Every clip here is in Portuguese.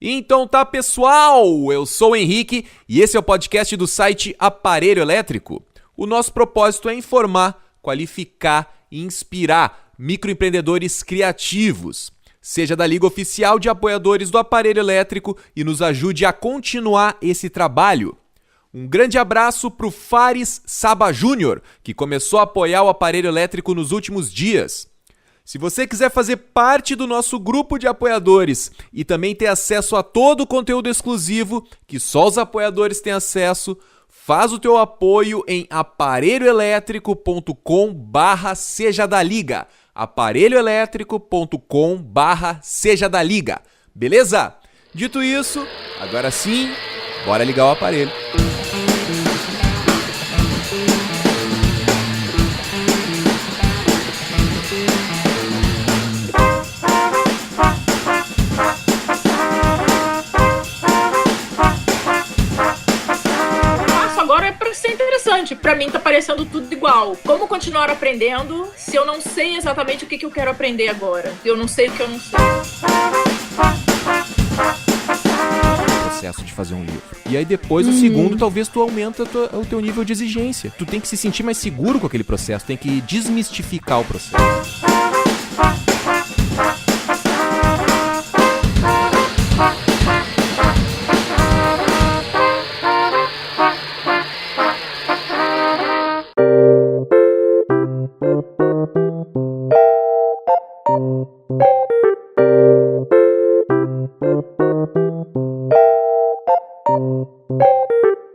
Então tá, pessoal, eu sou o Henrique e esse é o podcast do site Aparelho Elétrico. O nosso propósito é informar, qualificar e inspirar microempreendedores criativos. Seja da Liga Oficial de Apoiadores do Aparelho Elétrico e nos ajude a continuar esse trabalho. Um grande abraço pro Fares Saba Júnior, que começou a apoiar o Aparelho Elétrico nos últimos dias. Se você quiser fazer parte do nosso grupo de apoiadores e também ter acesso a todo o conteúdo exclusivo que só os apoiadores têm acesso, faz o teu apoio em aparelhoelétrico.com/seja da liga. aparelhoelétrico.com/seja da liga. Beleza? Dito isso, agora sim, bora ligar o aparelho. Pra mim tá parecendo tudo igual. Como continuar aprendendo se eu não sei exatamente o que eu quero aprender agora? Eu não sei o que eu não sei. O processo de fazer um livro. E aí depois, o segundo, talvez tu aumenta o teu nível de exigência. Tu tem que se sentir mais seguro com aquele processo, tem que desmistificar o processo.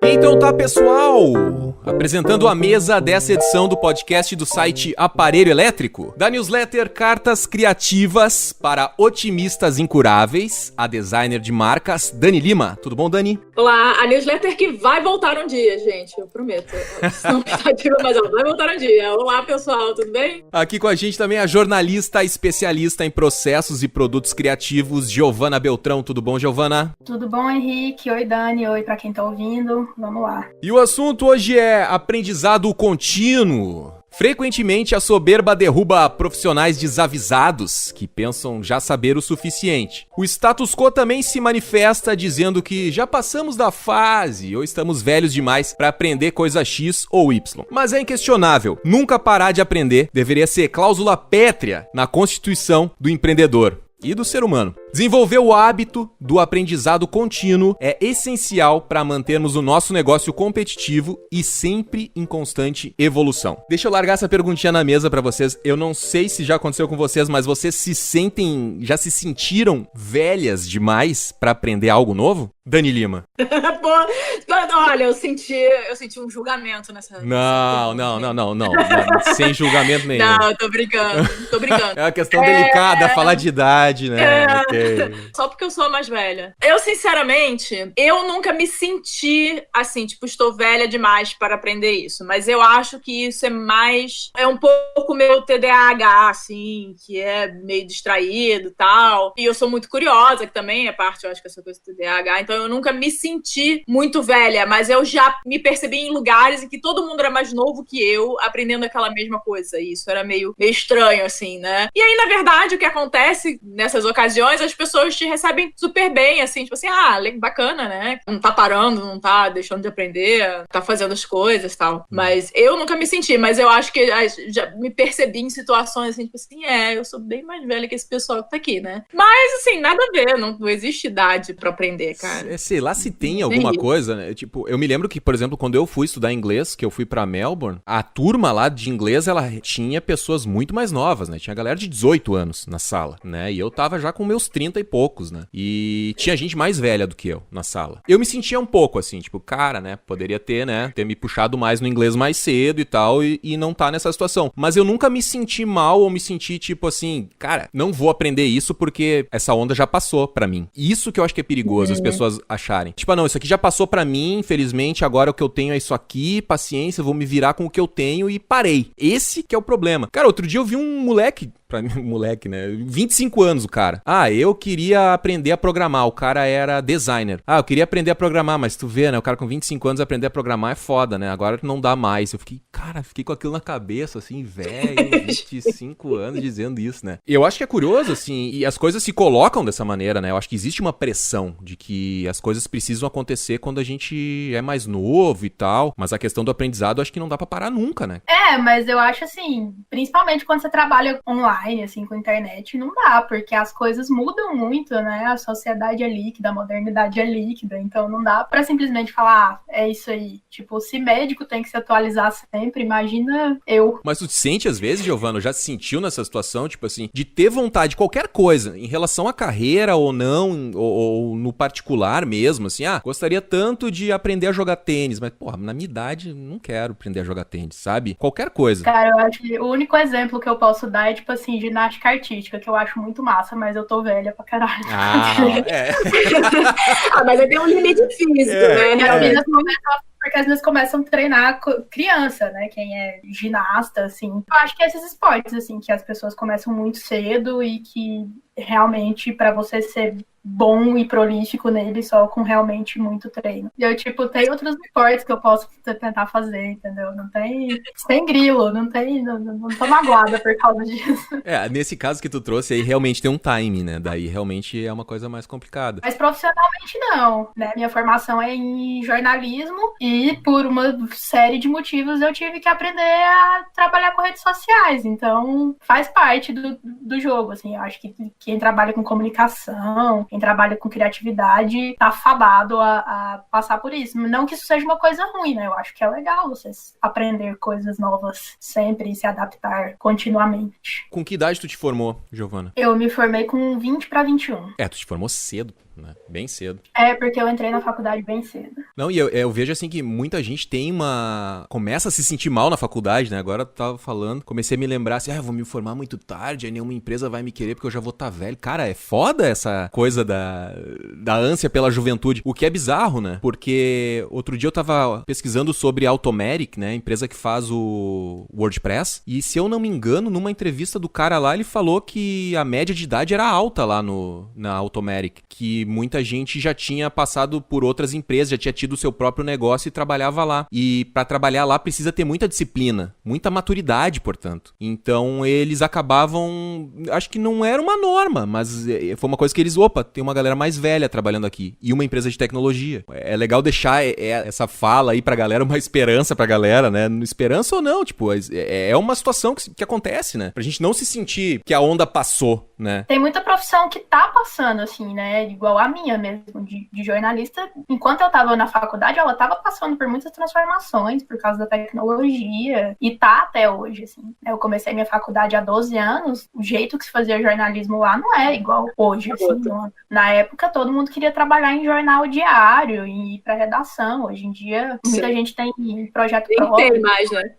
Então tá, pessoal, apresentando a mesa dessa edição do podcast do site Aparelho Elétrico, da newsletter Cartas Criativas para Otimistas Incuráveis, a designer de marcas, Dani Lima. Tudo bom, Dani? Olá, a newsletter que vai voltar um dia, gente, eu prometo. Não expectativa, mas ela vai voltar um dia. Olá, pessoal, tudo bem? Aqui com a gente também a jornalista especialista em processos e produtos criativos, Giovana Beltrão. Tudo bom, Giovana? Tudo bom, Henrique? Oi, Dani. Oi pra quem tá ouvindo. Vamos lá. E o assunto hoje é aprendizado contínuo. Frequentemente a soberba derruba profissionais desavisados que pensam já saber o suficiente. O status quo também se manifesta dizendo que já passamos da fase ou estamos velhos demais para aprender coisa X ou Y. Mas é inquestionável, nunca parar de aprender deveria ser cláusula pétrea na Constituição do empreendedor e do ser humano. Desenvolver o hábito do aprendizado contínuo é essencial para mantermos o nosso negócio competitivo e sempre em constante evolução. Deixa eu largar essa perguntinha na mesa para vocês. Eu não sei se já aconteceu com vocês, mas vocês já se sentiram velhas demais para aprender algo novo? Dani Lima. Pô, olha, eu senti um julgamento nessa... Não. Sem julgamento nenhum. Não, tô brincando. É uma questão delicada falar de idade, né? Okay. Só porque eu sou a mais velha. Eu, sinceramente, eu nunca me senti assim, tipo, estou velha demais para aprender isso. Mas eu acho que isso é um pouco meu TDAH, assim, que é meio distraído e tal. E eu sou muito curiosa, que também é parte, eu acho que essa coisa do TDAH. Então eu nunca me senti muito velha, mas eu já me percebi em lugares em que todo mundo era mais novo que eu, aprendendo aquela mesma coisa. E isso era meio estranho, assim, né? E aí, na verdade, o que acontece nessas ocasiões, as pessoas te recebem super bem, assim, tipo assim, bacana, né? Não tá parando, não tá deixando de aprender, tá fazendo as coisas e tal. Mas eu nunca me senti, mas eu acho que já me percebi em situações assim, tipo assim, eu sou bem mais velha que esse pessoal que tá aqui, né? Mas, assim, nada a ver, não existe idade pra aprender, cara. Sei lá se tem alguma coisa, né? Tipo, eu me lembro que, por exemplo, quando eu fui estudar inglês, que eu fui pra Melbourne, a turma lá de inglês, ela tinha pessoas muito mais novas, né? Tinha galera de 18 anos na sala, né? E eu tava já com meus 30 e poucos, né? E tinha gente mais velha do que eu na sala. Eu me sentia um pouco assim, tipo, cara, né? Poderia ter me puxado mais no inglês mais cedo e tal, e não tá nessa situação. Mas eu nunca me senti mal ou me senti tipo assim, cara, não vou aprender isso porque essa onda já passou pra mim. Isso que eu acho que é perigoso, as pessoas acharem. Tipo, não, isso aqui já passou pra mim, infelizmente, agora o que eu tenho é isso aqui, paciência, eu vou me virar com o que eu tenho e parei. Esse que é o problema. Cara, outro dia eu vi um moleque pra mim, moleque, né? 25 anos o cara. Ah, eu queria aprender a programar, o cara era designer. Ah, eu queria aprender a programar, mas tu vê, né? O cara com 25 anos aprender a programar é foda, né? Agora não dá mais. Eu fiquei com aquilo na cabeça, assim, velho, 25 anos dizendo isso, né? Eu acho que é curioso, assim, e as coisas se colocam dessa maneira, né? Eu acho que existe uma pressão de que as coisas precisam acontecer quando a gente é mais novo e tal, mas a questão do aprendizado eu acho que não dá pra parar nunca, né? Mas eu acho assim, principalmente quando você trabalha online, assim, com internet, não dá, porque as coisas mudam muito, né? A sociedade é líquida, a modernidade é líquida, então não dá pra simplesmente falar, é isso aí. Tipo, se médico tem que se atualizar sempre, imagina eu. Mas tu te sente às vezes, Giovana, já se sentiu nessa situação, tipo assim, de ter vontade de qualquer coisa, em relação à carreira ou não, ou no particular mesmo, assim, gostaria tanto de aprender a jogar tênis, mas, porra, na minha idade, não quero aprender a jogar tênis, sabe? Qualquer coisa. Cara, eu acho que o único exemplo que eu posso dar é, tipo assim, ginástica artística, que eu acho muito massa, mas eu tô velha pra caralho. Mas aí tem um limite físico, né? Porque as meninas começam a treinar criança, né? Quem é ginasta, assim. Eu acho que esses esportes, assim, que as pessoas começam muito cedo e que realmente, pra você ser bom e prolífico nele só com realmente muito treino. E eu, tipo, tem outros esportes que eu posso tentar fazer, entendeu? Não tem... Sem grilo, não tô magoada por causa disso. Nesse caso que tu trouxe aí, realmente tem um time, né? Daí realmente é uma coisa mais complicada. Mas profissionalmente não, né? Minha formação é em jornalismo e por uma série de motivos eu tive que aprender a trabalhar com redes sociais. Então, faz parte do jogo, assim. Eu acho que quem trabalha com comunicação, quem trabalha com criatividade, tá fadado a passar por isso. Não que isso seja uma coisa ruim, né? Eu acho que é legal você aprender coisas novas sempre e se adaptar continuamente. Com que idade tu te formou, Giovana? Eu me formei com 20 para 21. Tu te formou cedo, né? Bem cedo. Porque eu entrei na faculdade bem cedo. Não, e eu vejo assim que muita gente começa a se sentir mal na faculdade, né? Agora eu tava falando, comecei a me lembrar assim, eu vou me formar muito tarde, aí nenhuma empresa vai me querer porque eu já vou estar velho. Cara, é foda essa coisa da ânsia pela juventude, o que é bizarro, né? Porque outro dia eu tava pesquisando sobre a Automatic, né? Empresa que faz o WordPress, e se eu não me engano, numa entrevista do cara lá, ele falou que a média de idade era alta lá na Automatic, que muita gente já tinha passado por outras empresas, já tinha tido o seu próprio negócio e trabalhava lá. E para trabalhar lá precisa ter muita disciplina, muita maturidade, portanto. Então eles acabavam, acho que não era uma norma, mas foi uma coisa que eles, tem uma galera mais velha trabalhando aqui e uma empresa de tecnologia. É legal deixar essa fala aí pra galera, uma esperança pra galera, né? Esperança ou não, tipo, é uma situação que acontece, né? Pra gente não se sentir que a onda passou, né? Tem muita profissão que tá passando, assim, né? Igual a minha mesmo, de jornalista. Enquanto eu tava na faculdade, ela tava passando por muitas transformações por causa da tecnologia. E tá até hoje, assim. Eu comecei minha faculdade há 12 anos. O jeito que se fazia jornalismo lá não é igual hoje, assim. Na época, todo mundo queria trabalhar em jornal diário e ir pra redação. Hoje em dia, muita gente tem projeto próprio. Nem tem mais, né?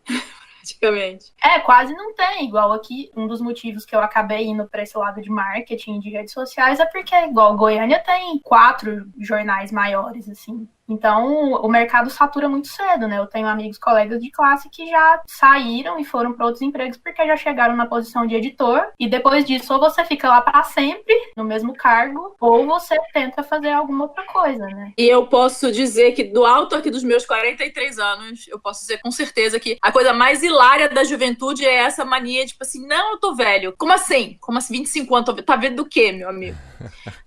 Praticamente. Quase não tem. Igual aqui, um dos motivos que eu acabei indo para esse lado de marketing de redes sociais é porque, igual Goiânia tem 4 jornais maiores, assim. Então, o mercado satura muito cedo, né? Eu tenho amigos, colegas de classe que já saíram e foram para outros empregos porque já chegaram na posição de editor. E depois disso, ou você fica lá para sempre, no mesmo cargo, ou você tenta fazer alguma outra coisa, né? E eu posso dizer que, do alto aqui dos meus 43 anos, eu posso dizer com certeza que a coisa mais hilária da juventude é essa mania, tipo assim, não, eu tô velho. Como assim? Como assim, 25 anos? Tá vendo do quê, meu amigo?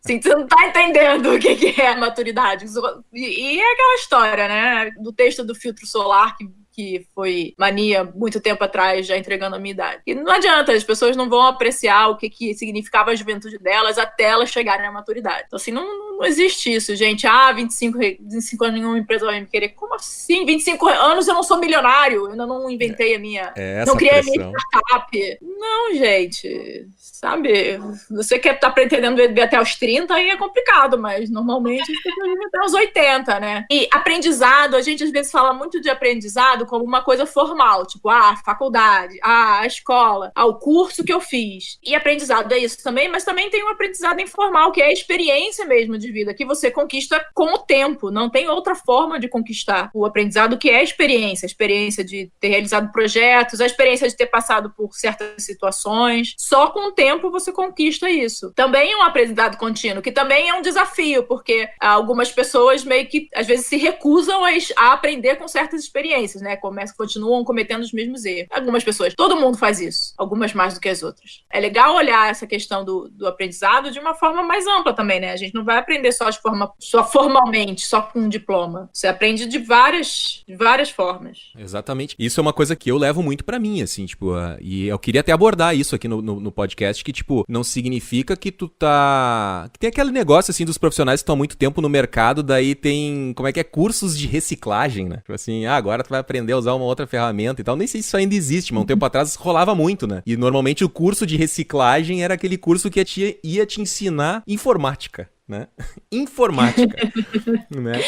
Assim, você não tá entendendo o que é a maturidade. E é aquela história, né? Do texto do filtro solar que foi mania muito tempo atrás, já entregando a minha idade. E não adianta, as pessoas não vão apreciar o que significava a juventude delas até elas chegarem à maturidade. Então, assim, não existe isso, gente. 25 anos nenhuma empresa vai me querer. Como assim? 25 anos eu não sou milionário, eu ainda não inventei a minha... não criei a minha startup. Não, gente. Sabe? Você quer estar pretendendo viver até os 30, aí é complicado, mas normalmente a gente tem que viver até os 80, né? E aprendizado, a gente às vezes fala muito de aprendizado como uma coisa formal, tipo, a faculdade, a escola, o curso que eu fiz. E aprendizado é isso também, mas também tem um aprendizado informal, que é a experiência mesmo de vida, que você conquista com o tempo. Não tem outra forma de conquistar o aprendizado, que é a experiência de ter realizado projetos, a experiência de ter passado por certas situações. Só com o tempo você conquista isso. Também é um aprendizado contínuo, que também é um desafio, porque algumas pessoas meio que, às vezes, se recusam a aprender com certas experiências, né? Continuam cometendo os mesmos erros. Algumas pessoas, todo mundo faz isso, algumas mais do que as outras. É legal olhar essa questão do aprendizado de uma forma mais ampla também, né? A gente não vai aprender só formalmente, só com um diploma. Você aprende de várias formas. Exatamente. Isso é uma coisa que eu levo muito pra mim, assim, tipo, e eu queria até abordar isso aqui no podcast, que, tipo, não significa que tu tá... Que tem aquele negócio, assim, dos profissionais que estão há muito tempo no mercado, daí tem, como é que é, cursos de reciclagem, né? Tipo assim, agora tu vai aprender a usar uma outra ferramenta e tal. Nem sei se isso ainda existe, mas um tempo atrás rolava muito, né? E normalmente o curso de reciclagem era aquele curso que ia te ensinar informática, né? Informática, né?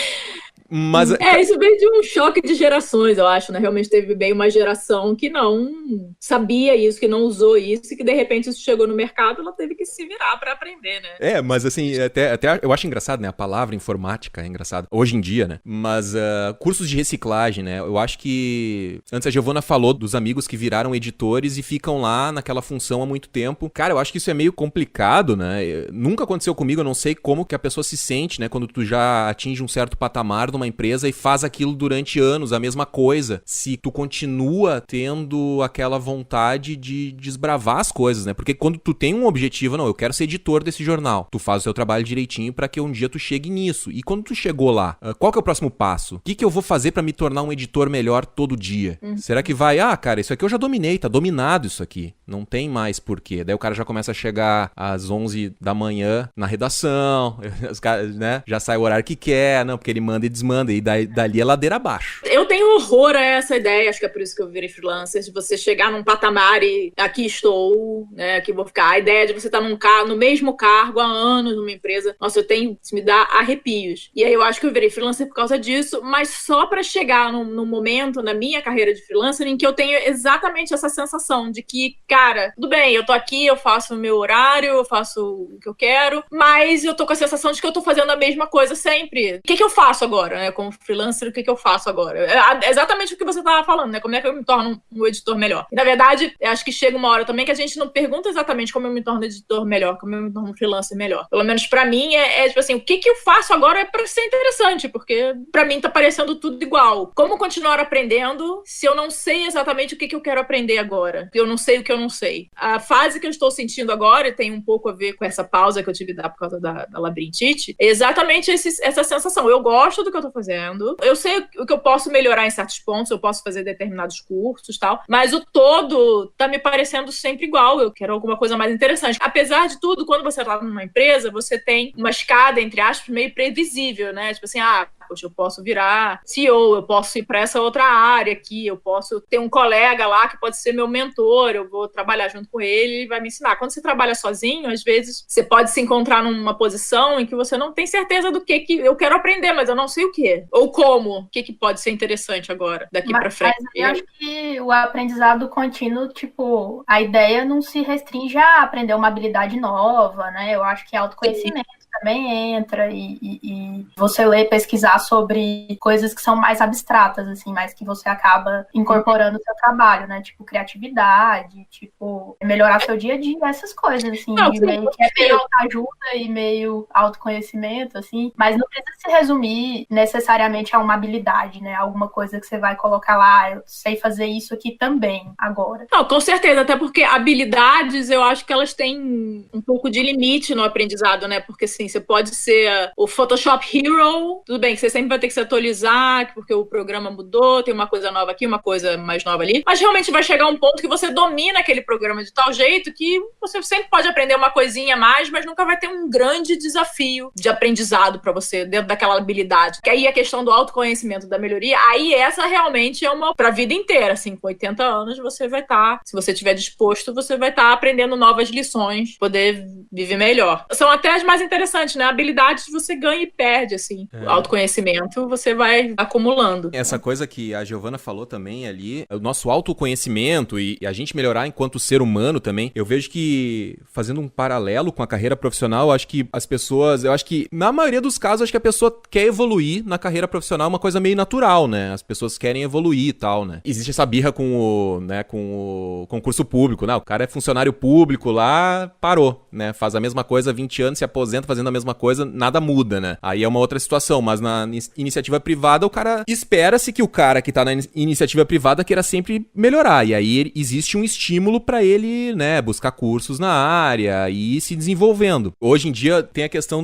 Mas... isso veio de um choque de gerações, eu acho, né? Realmente teve bem uma geração que não sabia isso, que não usou isso, e que de repente isso chegou no mercado, ela teve que se virar pra aprender, né? Mas assim, até eu acho engraçado, né? A palavra informática é engraçada, hoje em dia, né? Mas cursos de reciclagem, né? Eu acho que... Antes a Giovana falou dos amigos que viraram editores e ficam lá naquela função há muito tempo. Cara, eu acho que isso é meio complicado, né? Nunca aconteceu comigo, eu não sei como que a pessoa se sente, né? Quando tu já atinge um certo patamar numa empresa e faz aquilo durante anos, a mesma coisa. Se tu continua tendo aquela vontade de desbravar as coisas, né? Porque quando tu tem um objetivo, não, eu quero ser editor desse jornal, tu faz o teu trabalho direitinho pra que um dia tu chegue nisso. E quando tu chegou lá, qual que é o próximo passo? O que eu vou fazer pra me tornar um editor melhor todo dia? Será que vai, cara, isso aqui eu já dominei, tá dominado isso aqui. Não tem mais porquê. Daí o cara já começa a chegar às 11 da manhã na redação, os caras, né? Já sai o horário que quer, não, porque ele manda e desmanda, e dali é ladeira abaixo. Eu tenho horror a essa ideia, acho que é por isso que eu virei freelancer, de você chegar num patamar e aqui estou, né, aqui vou ficar. A ideia de você estar no mesmo cargo há anos numa empresa, nossa, isso me dá arrepios. E aí eu acho que eu virei freelancer por causa disso, mas só pra chegar num momento na minha carreira de freelancer em que eu tenho exatamente essa sensação de que, cara, tudo bem, eu tô aqui, eu faço o meu horário, eu faço o que eu quero, mas eu tô com a sensação de que eu tô fazendo a mesma coisa sempre. O que eu faço agora, né? Como freelancer, o que eu faço agora? É exatamente o que você estava falando, né? Como é que eu me torno um editor melhor? E, na verdade, eu acho que chega uma hora também que a gente não pergunta exatamente como eu me torno editor melhor, como eu me torno um freelancer melhor. Pelo menos pra mim, tipo assim, o que eu faço agora é pra ser interessante, porque pra mim tá parecendo tudo igual. Como continuar aprendendo se eu não sei exatamente o que eu quero aprender agora? Eu não sei o que eu não sei. A fase que eu estou sentindo agora, e tem um pouco a ver com essa pausa que eu tive que dar por causa da labirintite, é exatamente essa sensação. Eu gosto do que eu tô fazendo, eu sei o que eu posso melhorar em certos pontos, eu posso fazer determinados cursos e tal, mas o todo tá me parecendo sempre igual, eu quero alguma coisa mais interessante. Apesar de tudo, quando você tá numa empresa, você tem uma escada, entre aspas, meio previsível, né? Tipo assim, poxa, eu posso virar CEO, eu posso ir para essa outra área aqui, eu posso ter um colega lá que pode ser meu mentor, eu vou trabalhar junto com ele, ele vai me ensinar. Quando você trabalha sozinho, às vezes você pode se encontrar numa posição em que você não tem certeza do que eu quero aprender, mas eu não sei o que. Ou como. O que pode ser interessante agora, daqui para frente. Mas eu acho que o aprendizado contínuo, tipo, a ideia não se restringe a aprender uma habilidade nova, né? Eu acho que autoconhecimento também entra e você ler, pesquisar sobre coisas que são mais abstratas, assim, mas que você acaba incorporando no seu trabalho, né? Tipo, criatividade, tipo, melhorar seu dia a dia, essas coisas, assim, meio que é meio autoajuda e meio autoconhecimento, assim, mas não precisa se resumir necessariamente a uma habilidade, né? Alguma coisa que você vai colocar lá, eu sei fazer isso aqui também, agora. Não, com certeza, até porque habilidades, eu acho que elas têm um pouco de limite no aprendizado, né? Porque, assim, você pode ser o Photoshop Hero, tudo bem que você sempre vai ter que se atualizar, porque o programa mudou, tem uma coisa nova aqui, uma coisa mais nova ali, mas realmente vai chegar um ponto que você domina aquele programa de tal jeito que você sempre pode aprender uma coisinha a mais, mas nunca vai ter um grande desafio de aprendizado pra você, dentro daquela habilidade. Que aí a questão do autoconhecimento, da melhoria, aí essa realmente é uma pra vida inteira, assim, com 80 anos você vai estar, se você estiver disposto, você vai estar aprendendo novas lições, poder viver melhor. São até as mais interessantes interessante, né? Habilidades você ganha e perde, assim. O autoconhecimento você vai acumulando. Essa coisa que a Giovana falou também ali, o nosso autoconhecimento e a gente melhorar enquanto ser humano também, eu vejo que, fazendo um paralelo com a carreira profissional, eu acho que na maioria dos casos, acho que a pessoa quer evoluir na carreira profissional, uma coisa meio natural, né? As pessoas querem evoluir e tal, né? Existe essa birra com o concurso público, né? O cara é funcionário público lá, parou, né? Faz a mesma coisa há 20 anos, se aposenta fazendo a mesma coisa, nada muda, né? Aí é uma outra situação, mas na iniciativa privada, o cara espera-se que o cara que tá na iniciativa privada queira sempre melhorar, e aí existe um estímulo pra ele, né, buscar cursos na área e ir se desenvolvendo. Hoje em dia tem a questão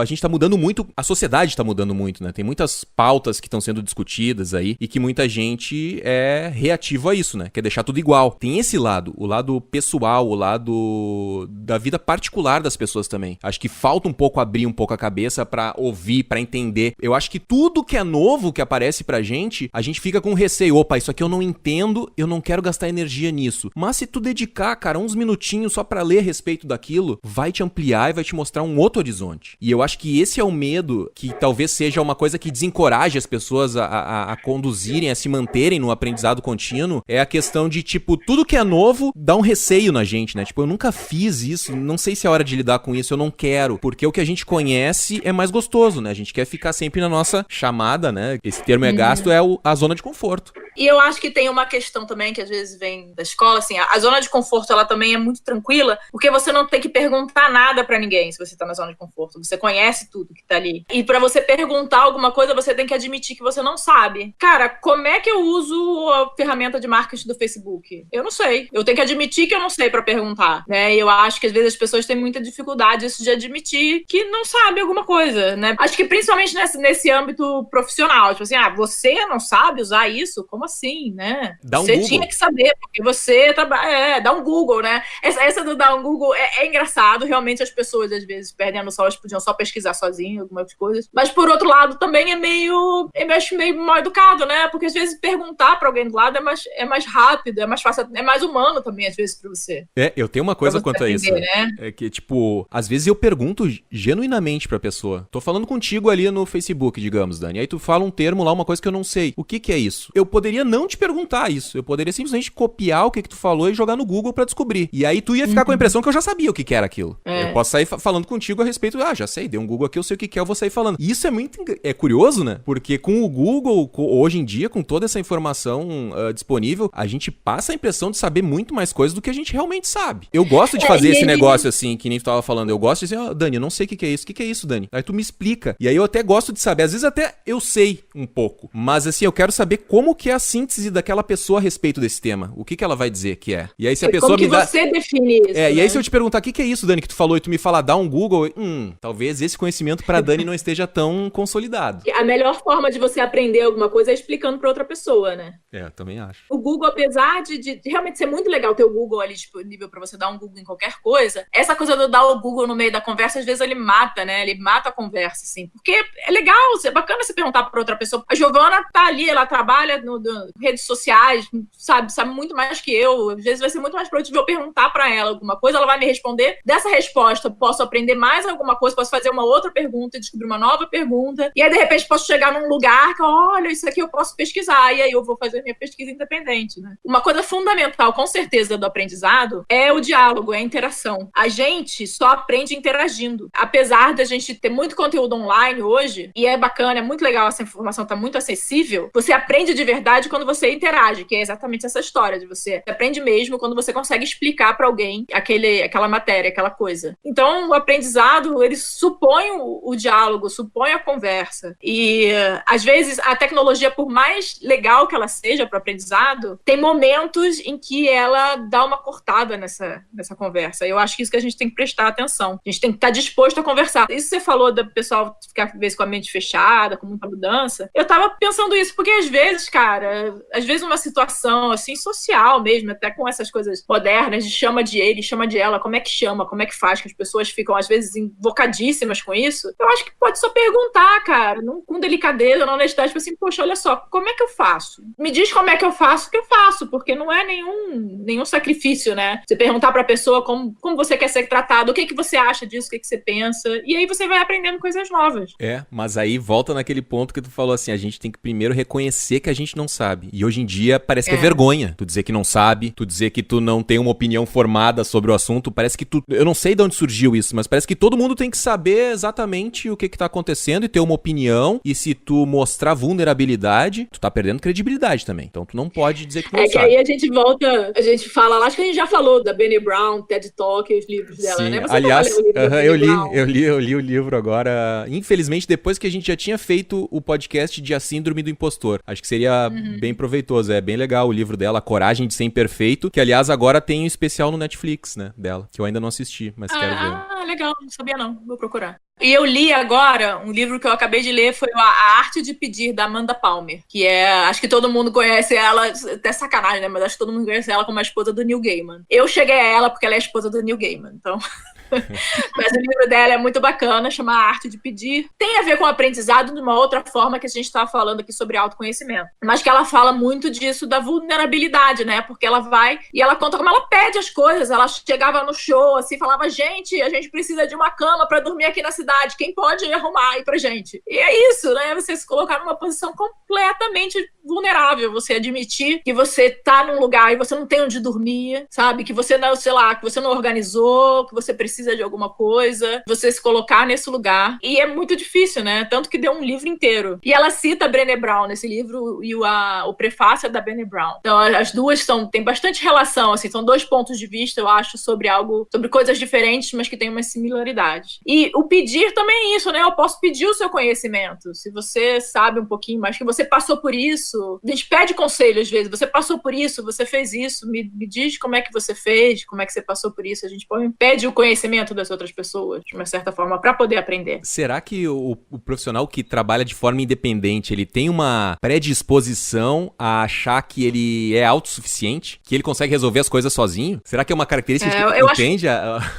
a gente tá mudando muito, a sociedade tá mudando muito, né? Tem muitas pautas que estão sendo discutidas aí e que muita gente é reativo a isso, né? Quer deixar tudo igual. Tem esse lado, o lado pessoal, o lado da vida particular das pessoas também. Acho que falta um pouco abrir um pouco a cabeça pra ouvir, pra entender. Eu acho que tudo que é novo que aparece pra gente, a gente fica com receio. Opa, isso aqui eu não entendo, eu não quero gastar energia nisso. Mas se tu dedicar, cara, uns minutinhos só pra ler a respeito daquilo, vai te ampliar e vai te mostrar um outro horizonte. E eu acho que esse é o medo, que talvez seja uma coisa que desencoraje as pessoas a conduzirem, a se manterem no aprendizado contínuo, é a questão de, tipo, tudo que é novo dá um receio na gente, né? Tipo, eu nunca fiz isso, não sei se é hora de lidar com isso, eu não quero, porque o que a gente conhece é mais gostoso, né? A gente quer ficar sempre na nossa chamada, né? Esse termo é gasto, é a zona de conforto. E eu acho que tem uma questão também que às vezes vem da escola, assim, a zona de conforto, ela também é muito tranquila, porque você não tem que perguntar nada pra ninguém se você tá na zona de conforto. Você conhece tudo que tá ali. E pra você perguntar alguma coisa, você tem que admitir que você não sabe. Cara, como é que eu uso a ferramenta de marketing do Facebook? Eu não sei. Eu tenho que admitir que eu não sei pra perguntar, né? E eu acho que às vezes as pessoas têm muita dificuldade isso de admitir que não sabe alguma coisa, né? Acho que principalmente nesse âmbito profissional. Tipo assim, você não sabe usar isso? Como assim, né? Dá um você Google. Tinha que saber, porque você trabalha... dá um Google, né? Essa do dar um Google é engraçado. Realmente as pessoas às vezes perdem a noção, elas podiam só pesquisar sozinho algumas coisas. Mas por outro lado também eu acho meio mal educado, né? Porque às vezes perguntar pra alguém do lado é mais rápido, é mais fácil, é mais humano também às vezes pra você. Eu tenho uma coisa quanto a isso. Né? É que, tipo, às vezes eu pergunto genuinamente pra pessoa. Tô falando contigo ali no Facebook, digamos, Dani. Aí tu fala um termo lá, uma coisa que eu não sei. O que é isso? Eu poderia não te perguntar isso. Eu poderia simplesmente copiar o que tu falou e jogar no Google pra descobrir. E aí tu ia ficar com a impressão que eu já sabia o que era aquilo. Eu posso sair falando contigo a respeito, já sei, dei um Google aqui, eu sei o que é, eu vou sair falando. E isso é muito curioso, né? Porque com o Google, hoje em dia, com toda essa informação disponível, a gente passa a impressão de saber muito mais coisas do que a gente realmente sabe. Eu gosto de fazer esse negócio assim, que nem tu tava falando. Eu gosto de dizer, Dani, eu não sei o que é isso. O que é isso, Dani? Aí tu me explica. E aí eu até gosto de saber. Às vezes até eu sei um pouco. Mas assim, eu quero saber como que é a síntese daquela pessoa a respeito desse tema. O que ela vai dizer que é. E aí se a pessoa me dá... Como que você define isso, né? E aí se eu te perguntar, o que é isso, Dani, que tu falou, e tu me falar, dá um Google, talvez esse conhecimento pra Dani não esteja tão consolidado. A melhor forma de você aprender alguma coisa é explicando pra outra pessoa, né? Também acho. O Google, apesar de realmente ser muito legal ter o Google ali disponível pra você dar um Google em qualquer coisa, essa coisa de dar o Google no meio da conversa, às vezes ele mata, né? Ele mata a conversa, assim. Porque é legal, é bacana você perguntar pra outra pessoa. A Giovana tá ali, ela trabalha no redes sociais, sabe muito mais que eu. Às vezes vai ser muito mais produtivo eu perguntar pra ela alguma coisa, ela vai me responder. Dessa resposta, posso aprender mais alguma coisa, posso fazer uma outra pergunta e descobrir uma nova pergunta. E aí, de repente, posso chegar num lugar que, olha, isso aqui eu posso pesquisar. E aí eu vou fazer minha pesquisa independente, né? Uma coisa fundamental, com certeza, do aprendizado é o diálogo, é a interação. A gente só aprende interagindo. Apesar da gente ter muito conteúdo online hoje, e é bacana, é muito legal, essa informação tá muito acessível, você aprende de verdade quando você interage, que é exatamente essa história de você aprende mesmo quando você consegue explicar pra alguém aquela matéria, aquela coisa. Então, o aprendizado, ele supõe o diálogo, supõe a conversa. E, às vezes, a tecnologia, por mais legal que ela seja para o aprendizado, tem momentos em que ela dá uma cortada nessa conversa. Eu acho que isso que a gente tem que prestar atenção. A gente tem que estar disposto a conversar. Isso que você falou do pessoal ficar, às vezes, com a mente fechada, com muita mudança. Eu tava pensando isso, porque, às vezes, cara, uma situação, assim, social mesmo, até com essas coisas modernas, de chama de ele, chama de ela, como é que chama, como é que faz, que as pessoas ficam, às vezes, invocadíssimas com isso. Eu acho que pode só perguntar, cara, com delicadeza, na honestidade, tipo assim, poxa, olha só, como é que eu faço? Me diz como é que eu faço, porque não é nenhum sacrifício, né? Você perguntar pra pessoa como você quer ser tratado, o que você acha disso, o que você você pensa, e aí você vai aprendendo coisas novas. Mas aí volta naquele ponto que tu falou assim, a gente tem que primeiro reconhecer que a gente não sabe. E hoje em dia parece que é vergonha tu dizer que não sabe, tu dizer que tu não tem uma opinião formada sobre o assunto, parece que eu não sei de onde surgiu isso, mas parece que todo mundo tem que saber exatamente o que tá acontecendo e ter uma opinião, e se tu mostrar vulnerabilidade, tu tá perdendo credibilidade também. Então tu não pode dizer que não sabe. Que aí a gente volta, a gente fala, acho que a gente já falou da Brené Brown, TED Talk, os livros dela, Sim. né? Você aliás, eu li o livro agora, infelizmente depois que a gente já tinha feito o podcast de A Síndrome do Impostor. Acho que seria bem proveitoso, é bem legal o livro dela, A Coragem de Ser Imperfeito, que aliás agora tem um especial no Netflix, né, dela, que eu ainda não assisti, mas quero ver. Legal, não sabia não, vou procurar. E eu li agora, um livro que eu acabei de ler foi A Arte de Pedir, da Amanda Palmer, que acho que todo mundo conhece ela, até sacanagem, né, mas acho que todo mundo conhece ela como a esposa do Neil Gaiman. Eu cheguei a ela porque ela é a esposa do Neil Gaiman, então... Mas o livro dela é muito bacana, chama A Arte de Pedir. Tem a ver com o aprendizado de uma outra forma que a gente estava falando aqui sobre autoconhecimento. Mas que ela fala muito disso, da vulnerabilidade, né? Porque ela vai e ela conta como ela pede as coisas. Ela chegava no show, assim, falava, gente, a gente precisa de uma cama para dormir aqui na cidade. Quem pode arrumar aí pra gente? E é isso, né? Você se colocar numa posição completamente vulnerável. Você admitir que você tá num lugar e você não tem onde dormir, sabe? Que você não, sei lá, que você não organizou, que você precisa de alguma coisa, você se colocar nesse lugar. E é muito difícil, né? Tanto que deu um livro inteiro. E ela cita a Brené Brown nesse livro, e o prefácio é da Brené Brown. Então, as duas têm bastante relação, assim, são dois pontos de vista, eu acho, sobre coisas diferentes, mas que tem uma similaridade. E o pedir também é isso, né? Eu posso pedir o seu conhecimento. Se você sabe um pouquinho mais, que você passou por isso, a gente pede conselho às vezes, você passou por isso, você fez isso, me diz como é que você fez, como é que você passou por isso, a gente pede o conhecimento das outras pessoas, de uma certa forma, para poder aprender. Será que o profissional que trabalha de forma independente, ele tem uma predisposição a achar que ele é autossuficiente? Que ele consegue resolver as coisas sozinho? Será que é uma característica que entende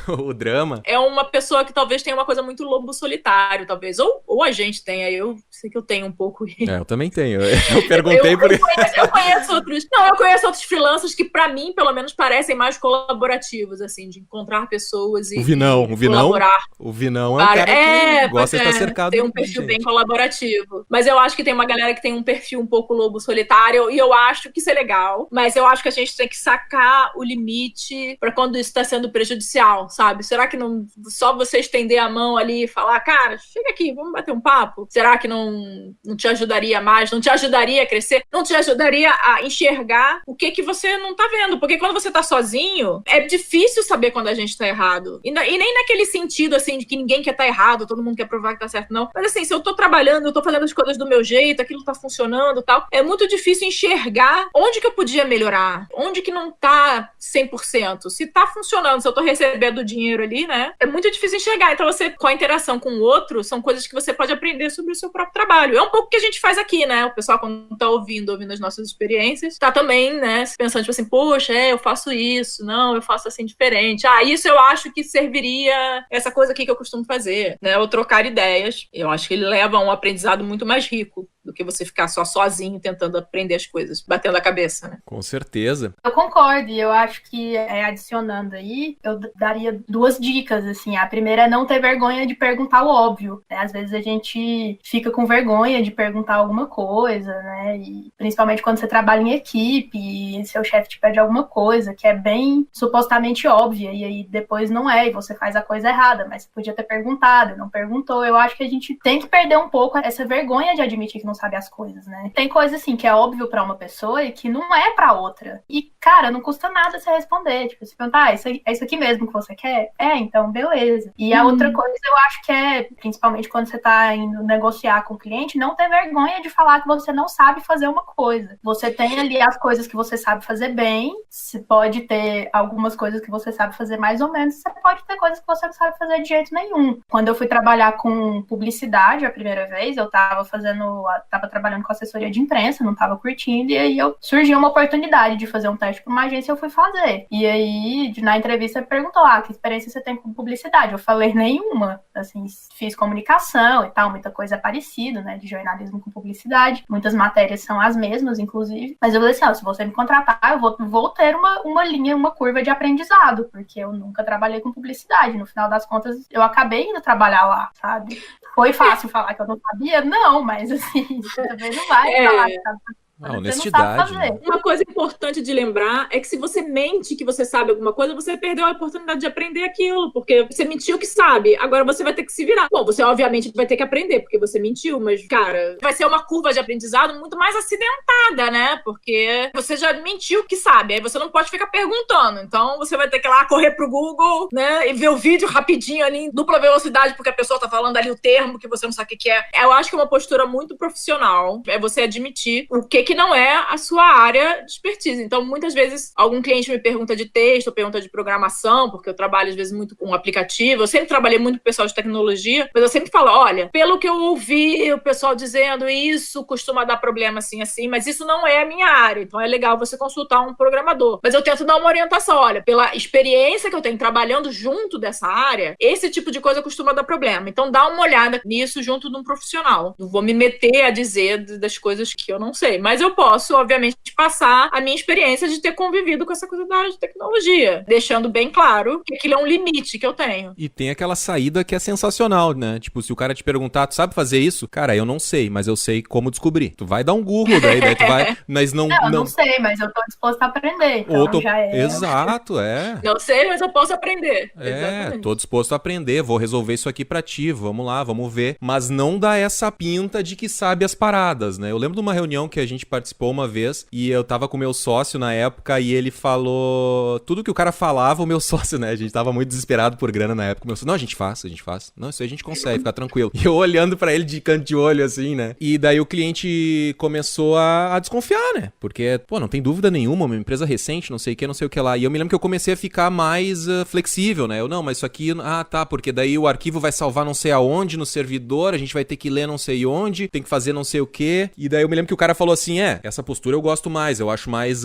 o drama? É uma pessoa que talvez tenha uma coisa muito lobo solitário, talvez. Ou a gente tenha, eu sei que eu tenho um pouco. Eu também tenho. Eu perguntei porque... Eu conheço outros... Não, eu conheço outros freelancers que, pra mim, pelo menos, parecem mais colaborativos, assim, de encontrar pessoas e colaborar. O Vinão é um cara que gosta de estar cercado. Tem um perfil bem colaborativo. Mas eu acho que tem uma galera que tem um perfil um pouco lobo solitário, e eu acho que isso é legal, mas eu acho que a gente tem que sacar o limite pra quando isso tá sendo prejudicial, sabe? Será que não só você estender a mão ali e falar, cara, chega aqui, vamos bater um papo? Será que não te ajudaria mais? Não te ajudaria a crescer? Não te ajudaria a enxergar o que você não tá vendo? Porque quando você tá sozinho, é difícil saber quando a gente tá errado. E nem naquele sentido, assim, de que ninguém quer estar errado, todo mundo quer provar que tá certo, não. Mas, assim, se eu tô trabalhando, eu tô fazendo as coisas do meu jeito, aquilo tá funcionando e tal, é muito difícil enxergar onde que eu podia melhorar, onde que não tá 100%. Se tá funcionando, se eu tô recebendo dinheiro ali, né, é muito difícil enxergar. Então, com a interação com o outro, são coisas que você pode aprender sobre o seu próprio trabalho. É um pouco o que a gente faz aqui, né? O pessoal, quando tá ouvindo as nossas experiências, tá também, né, pensando, tipo assim, poxa, eu faço isso, não, eu faço assim diferente. Isso eu acho que serviria essa coisa aqui que eu costumo fazer, né? Ou trocar ideias. Eu acho que ele leva a um aprendizado muito mais rico do que você ficar sozinho tentando aprender as coisas, batendo a cabeça, né? Com certeza. Eu concordo, e eu acho que, adicionando aí, eu daria 2 dicas, assim. A primeira é não ter vergonha de perguntar o óbvio, né? Às vezes a gente fica com vergonha de perguntar alguma coisa, né? E principalmente quando você trabalha em equipe e seu chefe te pede alguma coisa que é bem supostamente óbvia, e aí depois não é, e você faz a coisa errada, mas você podia ter perguntado, não perguntou. Eu acho que a gente tem que perder um pouco essa vergonha de admitir que não sabe as coisas, né? Tem coisa, assim, que é óbvio pra uma pessoa e que não é pra outra. E, cara, não custa nada você responder. Tipo, você perguntar, é isso aqui mesmo que você quer? Então, beleza. E a outra coisa, eu acho que é, principalmente quando você tá indo negociar com o cliente, não ter vergonha de falar que você não sabe fazer uma coisa. Você tem ali as coisas que você sabe fazer bem, você pode ter algumas coisas que você sabe fazer mais ou menos, você pode ter coisas que você não sabe fazer de jeito nenhum. Quando eu fui trabalhar com publicidade a primeira vez, eu tava fazendo tava trabalhando com assessoria de imprensa, não tava curtindo, e aí surgiu uma oportunidade de fazer um teste para uma agência, eu fui fazer. E aí, na entrevista, perguntou, que experiência você tem com publicidade? Eu falei, nenhuma. Assim, fiz comunicação e tal, muita coisa parecida, né, de jornalismo com publicidade. Muitas matérias são as mesmas, inclusive. Mas eu falei assim, se você me contratar, eu vou ter uma linha, uma curva de aprendizado, porque eu nunca trabalhei com publicidade. No final das contas, eu acabei indo trabalhar lá, sabe? Foi fácil falar que eu não sabia? Não, mas assim, você também não vai falar que sabe. A honestidade. Né? Uma coisa importante de lembrar é que se você mente que você sabe alguma coisa, você perdeu a oportunidade de aprender aquilo, porque você mentiu que sabe, agora você vai ter que se virar. Bom, você obviamente vai ter que aprender, porque você mentiu, mas, cara, vai ser uma curva de aprendizado muito mais acidentada, né? Porque você já mentiu que sabe, aí você não pode ficar perguntando. Então, você vai ter que ir lá correr pro Google, né? E ver o vídeo rapidinho ali, em dupla velocidade, porque a pessoa tá falando ali o termo que você não sabe o que é. Eu acho que é uma postura muito profissional, é você admitir o que não é a sua área de expertise. Então, muitas vezes, algum cliente me pergunta de texto, ou pergunta de programação, porque eu trabalho, às vezes, muito com aplicativo. Eu sempre trabalhei muito com o pessoal de tecnologia, mas eu sempre falo, olha, pelo que eu ouvi o pessoal dizendo, isso costuma dar problema assim, assim, mas isso não é a minha área. Então, é legal você consultar um programador. Mas eu tento dar uma orientação. Olha, pela experiência que eu tenho trabalhando junto dessa área, esse tipo de coisa costuma dar problema. Então, dá uma olhada nisso junto de um profissional. Não vou me meter a dizer das coisas que eu não sei, mas eu posso, obviamente, passar a minha experiência de ter convivido com essa coisa da área de tecnologia, deixando bem claro que aquilo é um limite que eu tenho. E tem aquela saída que é sensacional, né? Tipo, se o cara te perguntar, tu sabe fazer isso? Cara, eu não sei, mas eu sei como descobrir. Tu vai dar um Google, daí tu vai... Mas não... Eu não sei, mas eu tô disposto a aprender. Então já é... Exato, é. Não sei, mas eu posso aprender. Exatamente. Tô disposto a aprender, vou resolver isso aqui pra ti, vamos lá, vamos ver. Mas não dá essa pinta de que sabe as paradas, né? Eu lembro de uma reunião que a gente participou uma vez e eu tava com o meu sócio na época e ele falou tudo que o cara falava, o meu sócio, né? A gente tava muito desesperado por grana na época. O meu sócio, não, a gente faz. Não, isso aí a gente consegue, fica tranquilo. E eu olhando pra ele de canto de olho, assim, né? E daí o cliente começou a desconfiar, né? Porque, não tem dúvida nenhuma, uma empresa recente, não sei o que lá. E eu me lembro que eu comecei a ficar mais flexível, né? Não, mas isso aqui, tá, porque daí o arquivo vai salvar não sei aonde no servidor, a gente vai ter que ler não sei onde, tem que fazer não sei o que. E daí eu me lembro que o cara falou assim, essa postura eu gosto mais, eu acho mais,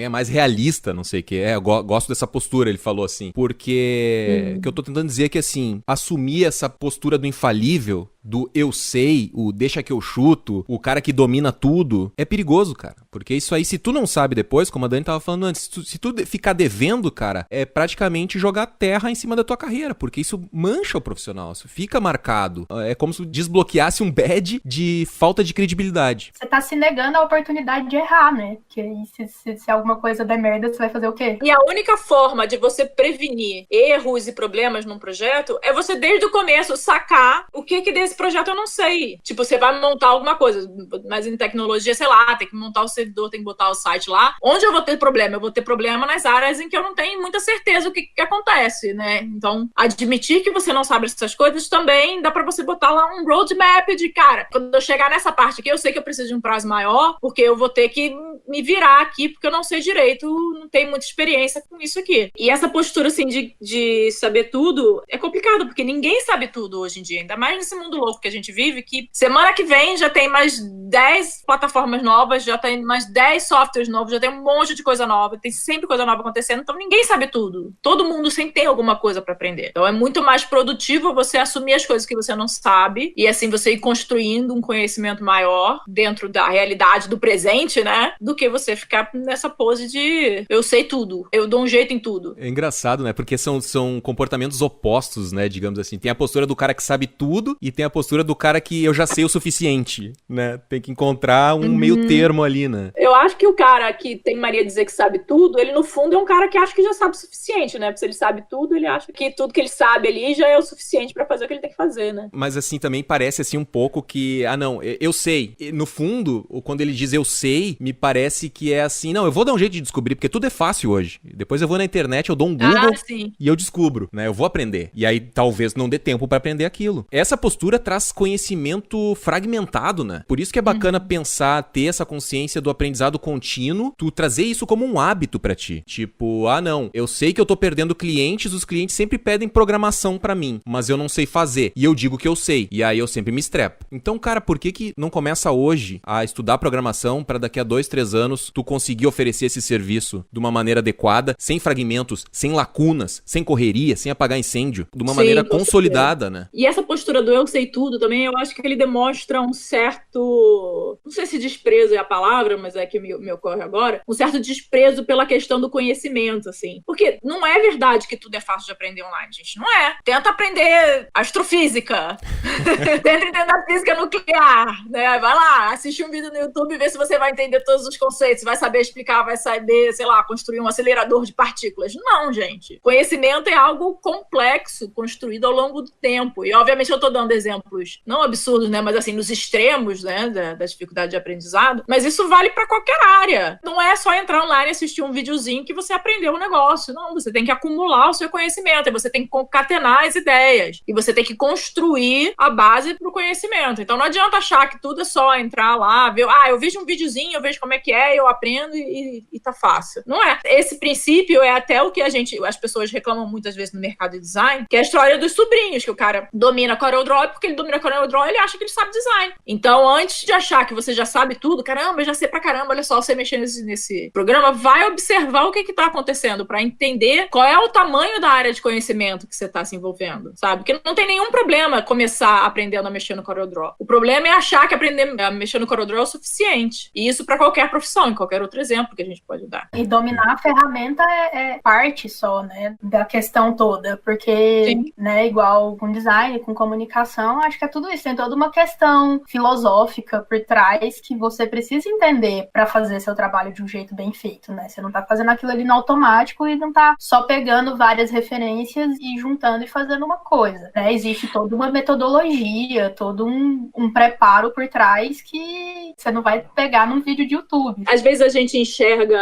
mais realista, não sei o que. Eu gosto dessa postura, ele falou assim. Porque o que eu tô tentando dizer é que, assim, assumir essa postura do infalível, do eu sei, o deixa que eu chuto, o cara que domina tudo, é perigoso, cara. Porque isso aí, se tu não sabe depois, como a Dani tava falando antes, se tu ficar devendo, cara, é praticamente jogar terra em cima da tua carreira, porque isso mancha o profissional, isso fica marcado. É como se desbloqueasse um badge de falta de credibilidade. Você tá se negando a oportunidade de errar, né? Que aí, se alguma coisa der merda, você vai fazer o quê? E a única forma de você prevenir erros e problemas num projeto é você, desde o começo, sacar o que desse projeto eu não sei. Tipo, você vai montar alguma coisa, mas em tecnologia, sei lá, tem que montar o servidor, tem que botar o site lá. Onde eu vou ter problema? Eu vou ter problema nas áreas em que eu não tenho muita certeza o que acontece, né? Então, admitir que você não sabe essas coisas também dá pra você botar lá um roadmap de, cara, quando eu chegar nessa parte aqui, eu sei que eu preciso de um prazo maior, porque eu vou ter que me virar aqui, porque eu não sei direito, não tenho muita experiência com isso aqui. E essa postura, assim, de saber tudo é complicado, porque ninguém sabe tudo hoje em dia, ainda mais nesse mundo louco que a gente vive, que semana que vem já tem mais 10 plataformas novas, já tem mais 10 softwares novos, já tem um monte de coisa nova, tem sempre coisa nova acontecendo, então ninguém sabe tudo. Todo mundo sempre tem alguma coisa pra aprender. Então é muito mais produtivo você assumir as coisas que você não sabe e assim você ir construindo um conhecimento maior dentro da realidade do presente, né? Do que você ficar nessa pose de eu sei tudo, eu dou um jeito em tudo. É engraçado, né? Porque são comportamentos opostos, né? Digamos assim. Tem a postura do cara que sabe tudo e tem a postura do cara que eu já sei o suficiente, né? Tem que encontrar um meio termo ali, né? Eu acho que o cara que tem Maria dizer que sabe tudo, ele no fundo é um cara que acha que já sabe o suficiente, né? Porque se ele sabe tudo, ele acha que tudo que ele sabe ali já é o suficiente pra fazer o que ele tem que fazer, né? Mas assim, também parece assim um pouco que, não, eu sei. No fundo, quando ele diz eu sei, me parece parece que é assim, não, eu vou dar um jeito de descobrir, porque tudo é fácil hoje. Depois eu vou na internet, eu dou um Google e eu descubro, né? Eu vou aprender. E aí talvez não dê tempo pra aprender aquilo. Essa postura traz conhecimento fragmentado, né? Por isso que é bacana pensar, ter essa consciência do aprendizado contínuo, tu trazer isso como um hábito pra ti. Tipo, não, eu sei que eu tô perdendo clientes, os clientes sempre pedem programação pra mim, mas eu não sei fazer. E eu digo que eu sei. E aí eu sempre me estrepo. Então, cara, por que não começa hoje a estudar programação pra daqui a 2, 3 anos tu conseguir oferecer esse serviço de uma maneira adequada, sem fragmentos, sem lacunas, sem correria, sem apagar incêndio, de uma maneira consolidada, né? E essa postura do eu sei tudo também, eu acho que ele demonstra um certo, não sei se desprezo é a palavra, mas é que me ocorre agora, um certo desprezo pela questão do conhecimento, assim. Porque não é verdade que tudo é fácil de aprender online, gente. Não é. Tenta aprender astrofísica. Tenta entender a física nuclear, né? Vai lá, assiste um vídeo no YouTube e vê se você vai entender todos os conceitos, vai saber explicar, vai saber, sei lá, construir um acelerador de partículas. Não, gente. Conhecimento é algo complexo, construído ao longo do tempo. E, obviamente, eu tô dando exemplos não absurdos, né? Mas, assim, nos extremos, né? Da dificuldade de aprendizado. Mas isso vale pra qualquer área. Não é só entrar online e assistir um videozinho que você aprendeu o negócio. Não, você tem que acumular o seu conhecimento. E você tem que concatenar as ideias. E você tem que construir a base pro conhecimento. Então, não adianta achar que tudo é só entrar lá, ver... eu vejo um videozinho, eu vejo como é que é, eu aprendo e tá fácil. Não é. Esse princípio é até o que as pessoas reclamam muitas vezes no mercado de design, que é a história dos sobrinhos, que o cara domina CorelDRAW, porque ele domina CorelDRAW, ele acha que ele sabe design. Então, antes de achar que você já sabe tudo, caramba, eu já sei pra caramba, olha só, você mexer nesse programa, vai observar o que tá acontecendo, pra entender qual é o tamanho da área de conhecimento que você tá se envolvendo, sabe? Porque não tem nenhum problema começar aprendendo a mexer no CorelDRAW. O problema é achar que aprender a mexer no CorelDRAW é o suficiente. E isso pra qualquer profissão, em qualquer outro exemplo que a gente pode dar. E dominar a ferramenta é parte só, né, da questão toda, porque, né, igual com design, com comunicação, acho que é tudo isso, tem toda uma questão filosófica por trás que você precisa entender para fazer seu trabalho de um jeito bem feito, né, você não tá fazendo aquilo ali no automático e não tá só pegando várias referências e juntando e fazendo uma coisa, né, existe toda uma metodologia, todo um preparo por trás que você não vai pegar num vídeo de YouTube. Às vezes a gente enxerga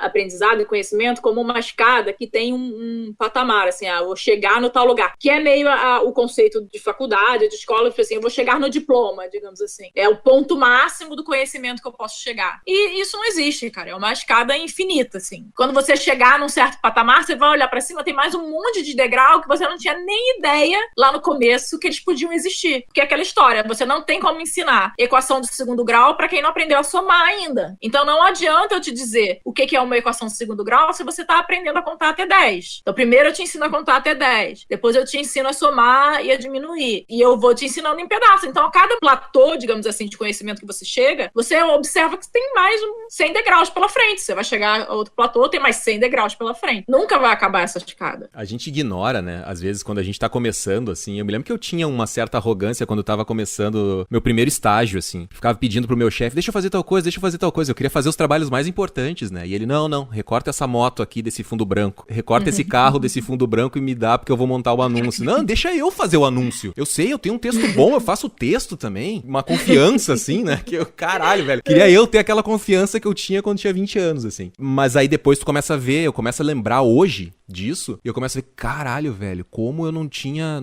aprendizado e conhecimento como uma escada que tem um patamar, assim, vou chegar no tal lugar, que é meio o conceito de faculdade, de escola, assim, eu vou chegar no diploma, digamos assim. É o ponto máximo do conhecimento que eu posso chegar. E isso não existe, cara, é uma escada infinita, assim. Quando você chegar num certo patamar, você vai olhar pra cima, tem mais um monte de degrau que você não tinha nem ideia lá no começo que eles podiam existir. Porque é aquela história, você não tem como ensinar equação de segundo grau pra quem não aprendeu a somar ainda. Então não adianta eu te dizer o que é uma equação de segundo grau se você tá aprendendo a contar até 10. Então primeiro eu te ensino a contar até 10. Depois eu te ensino a somar e a diminuir. E eu vou te ensinando em pedaços. Então a cada platô, digamos assim, de conhecimento que você chega, você observa que tem mais 100 degraus pela frente. Você vai chegar a outro platô, tem mais 100 degraus pela frente. Nunca vai acabar essa escada. A gente ignora, né? Às vezes quando a gente tá começando, assim, eu me lembro que eu tinha uma certa arrogância quando eu tava começando meu primeiro estágio, assim. Ficava pedindo pro meu chefe, deixa eu fazer tal coisa, deixa eu fazer tal coisa. Eu queria fazer os trabalhos mais importantes, né? E ele, não, recorta essa moto aqui desse fundo branco. Recorta esse carro desse fundo branco e me dá porque eu vou montar o anúncio. Não, deixa eu fazer o anúncio. Eu sei, eu tenho um texto bom, eu faço o texto também. Uma confiança, assim, né? Que eu, caralho, velho. Queria eu ter aquela confiança que eu tinha quando tinha 20 anos, assim. Mas aí depois tu começa a ver, eu começo a lembrar hoje disso, e eu começo a ver, caralho, velho, como eu não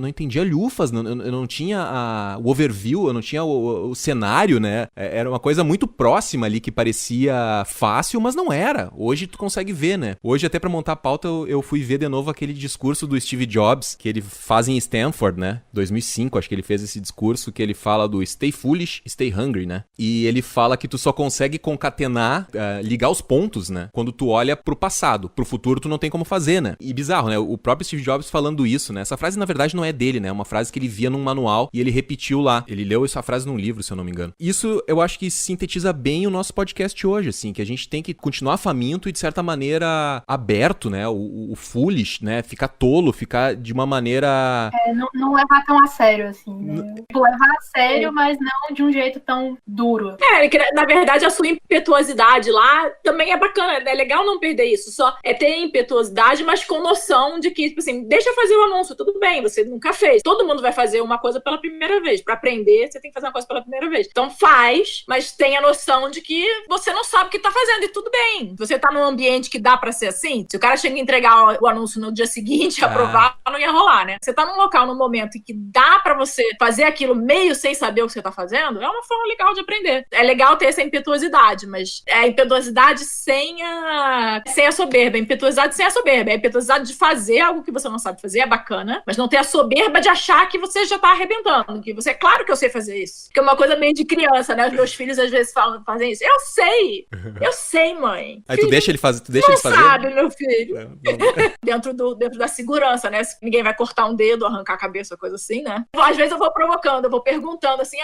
entendia lufas, eu não tinha o overview, eu não tinha o cenário, né? Era uma coisa muito próxima ali que parecia fácil, mas não era. Hoje tu consegue ver, né? Hoje até pra montar a pauta eu fui ver de novo aquele discurso do Steve Jobs, que ele faz em Stanford, né? 2005, acho que ele fez esse discurso que ele fala do stay foolish, stay hungry, né? E ele fala que tu só consegue concatenar, ligar os pontos, né? Quando tu olha pro passado. Pro futuro tu não tem como fazer, né? E bizarro, né? O próprio Steve Jobs falando isso, né? Essa frase, na verdade, não é dele, né? É uma frase que ele via num manual e ele repetiu lá. Ele leu essa frase num livro, se eu não me engano. Isso, eu acho que sintetiza bem o nosso podcast hoje, assim, que a gente tem que continuar faminto e, de certa maneira, aberto, né? O foolish, né? Ficar tolo, ficar de uma maneira... não levar tão a sério, assim, né? Levar a sério, mas não de um jeito tão duro. Na verdade, a sua impetuosidade lá também é bacana, é legal não perder isso. Só é ter impetuosidade, mas com noção de que, tipo assim, deixa eu fazer o anúncio, tudo bem, você nunca fez. Todo mundo vai fazer uma coisa pela primeira vez. Pra aprender, você tem que fazer uma coisa pela primeira vez. Então faz, mas tenha noção de que você não sabe o que tá fazendo e tudo bem. Você tá num ambiente que dá pra ser assim, se o cara chega a entregar o anúncio no dia seguinte, aprovar, não ia rolar, né? Você tá num local, num momento em que dá pra você fazer aquilo meio sem saber o que você tá fazendo, é uma forma legal de aprender. É legal ter essa impetuosidade, mas é a impetuosidade sem a soberba. A impetuosidade sem a soberba. É a impetuosidade de fazer algo que você não sabe fazer, é bacana, mas não ter a soberba de achar que você já tá arrebentando, que você, claro que eu sei fazer isso. Que é uma coisa meio de criança, né? Os meus filhos às vezes fazem isso. Eu sei, mãe. Aí filho, tu deixa ele fazer, tu deixa não ele fazer? Sabe, meu filho. Não. dentro da segurança, né? Ninguém vai cortar um dedo, arrancar a cabeça, coisa assim, né? Às vezes eu vou provocando, eu vou perguntando assim,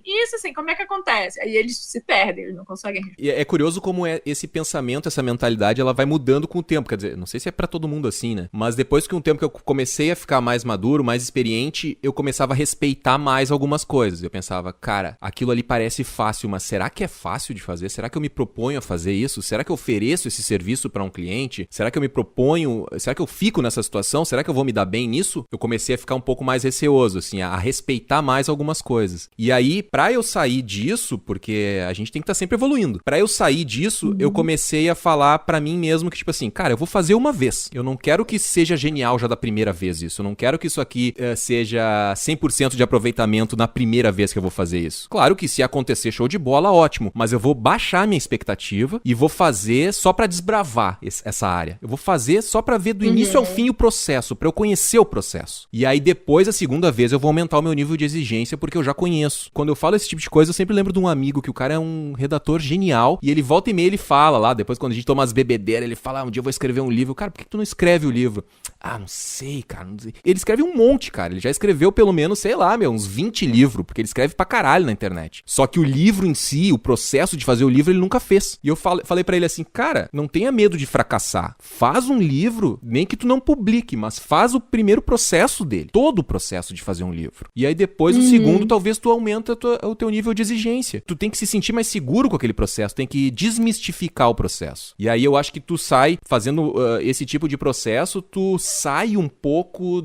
isso assim, como é que acontece? Aí eles se perdem, eles não conseguem. E é curioso como esse pensamento, essa mentalidade, ela vai mudando com o tempo. Quer dizer, não sei se é pra todo mundo assim, né? Mas depois que um tempo que eu comecei a ficar mais maduro, mais experiente, eu começava a respeitar mais algumas coisas. Eu pensava, cara, aquilo ali parece fácil, mas será que é fácil de fazer? Será que eu me proponho a fazer isso? Será que eu ofereço esse serviço pra um cliente? Será que eu me proponho? Será que eu fico nessa situação? Será que eu vou me dar bem nisso? Eu comecei a ficar um pouco mais receoso, assim, a respeitar mais algumas coisas. E aí, pra eu sair disso, porque a gente tem que estar sempre evoluindo, pra eu sair disso, eu comecei a falar pra mim mesmo que, tipo assim, cara, eu vou fazer uma vez. Eu não quero que seja genial já da primeira vez isso. Eu não quero que isso aqui seja 100% de aproveitamento na primeira vez que eu vou fazer isso. Claro que se acontecer show de bola, ótimo. Mas eu vou baixar minha expectativa e vou fazer só pra desbravar essa área. Eu vou fazer só pra ver do início ao fim o processo, pra eu conhecer o processo. E aí depois, a segunda vez, eu vou aumentar o meu nível de exigência porque eu já conheço. Quando eu falo esse tipo de coisa, eu sempre lembro de um amigo que o cara é um redator genial e ele volta e meia, ele fala lá, depois quando a gente toma as bebedeiras, ele fala, um dia eu vou escrever um livro. Cara, por que tu não escreve o livro? Ah, não sei, cara, não sei. Ele escreve um monte, cara. Ele já escreveu pelo menos, sei lá, uns 20 livros, porque ele escreve pra caralho na internet. Só que o livro em si, o processo de fazer o livro, ele nunca fez. E eu falei pra ele assim, cara, não tenha medo de fracassar. Faz um livro, nem que tu não publique, mas faz o primeiro processo dele. Todo o processo de fazer um livro. E aí depois, o segundo, talvez tu aumenta o teu nível de exigência. Tu tem que se sentir mais seguro com aquele processo, tem que desmistificar o processo. E aí eu acho que tu sai, fazendo esse tipo de processo, tu sai um pouco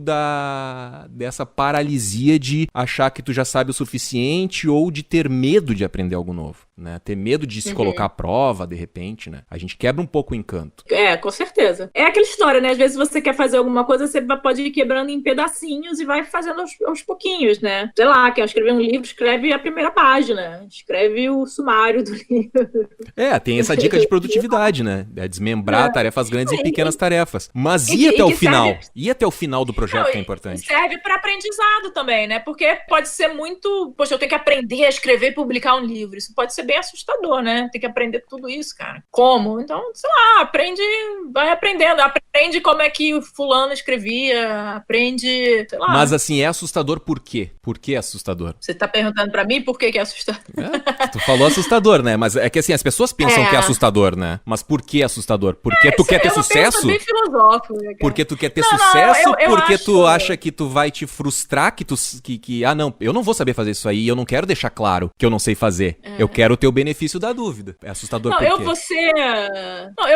dessa paralisia de achar que tu já sabe o suficiente ou de ter medo de aprender algo novo, né? Ter medo de se colocar à prova, de repente, né? A gente quebra um pouco o encanto. É, com certeza. É aquela história, né? Às vezes você quer fazer alguma coisa, você pode ir quebrando em pedacinhos e vai fazendo aos pouquinhos, né? Sei lá, quer escrever um livro, escreve a primeira página, escreve o sumário do livro. Tem essa dica de produtividade, né? É desmembrar tarefas grandes em pequenas tarefas. Mas ir até o final. Ir até o final do projeto que é importante. Serve para aprendizado também, né? Porque pode ser muito... Poxa, eu tenho que aprender a escrever e publicar um livro. Isso pode ser bem assustador, né? Tem que aprender tudo isso, cara. Como? Então, sei lá, vai aprendendo. Aprende como é que o fulano escrevia, aprende, sei lá. Mas assim, é assustador por quê? Por que é assustador? Você tá perguntando pra mim por que é assustador? Tu falou assustador, né? Mas é que assim, as pessoas pensam que é assustador, né? Mas por que assustador? Porque tu quer ter sucesso? Bem filosófico, né, cara? Porque tu quer ter sucesso? Porque tu acha que tu vai te frustrar? Não, eu não vou saber fazer isso aí, eu não quero deixar claro que eu não sei fazer. Eu quero ter o benefício da dúvida. É assustador por quê? Eu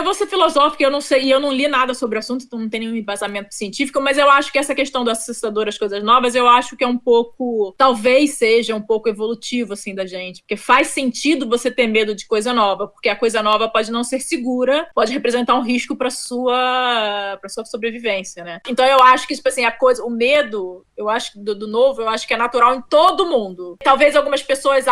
vou ser filosófica, eu não sei, e eu não li nada sobre o assunto, então não tem nenhum embasamento científico, mas eu acho que essa questão do assustador às coisas novas, eu acho que é um pouco, talvez seja um pouco evolutivo, assim, da gente, porque faz sentido você ter medo de coisa nova, porque a coisa nova pode não ser segura, pode representar um risco pra sua sobrevivência, né? Então eu acho que, tipo assim, o medo, eu acho que do novo, eu acho que é natural em todo mundo. Talvez algumas pessoas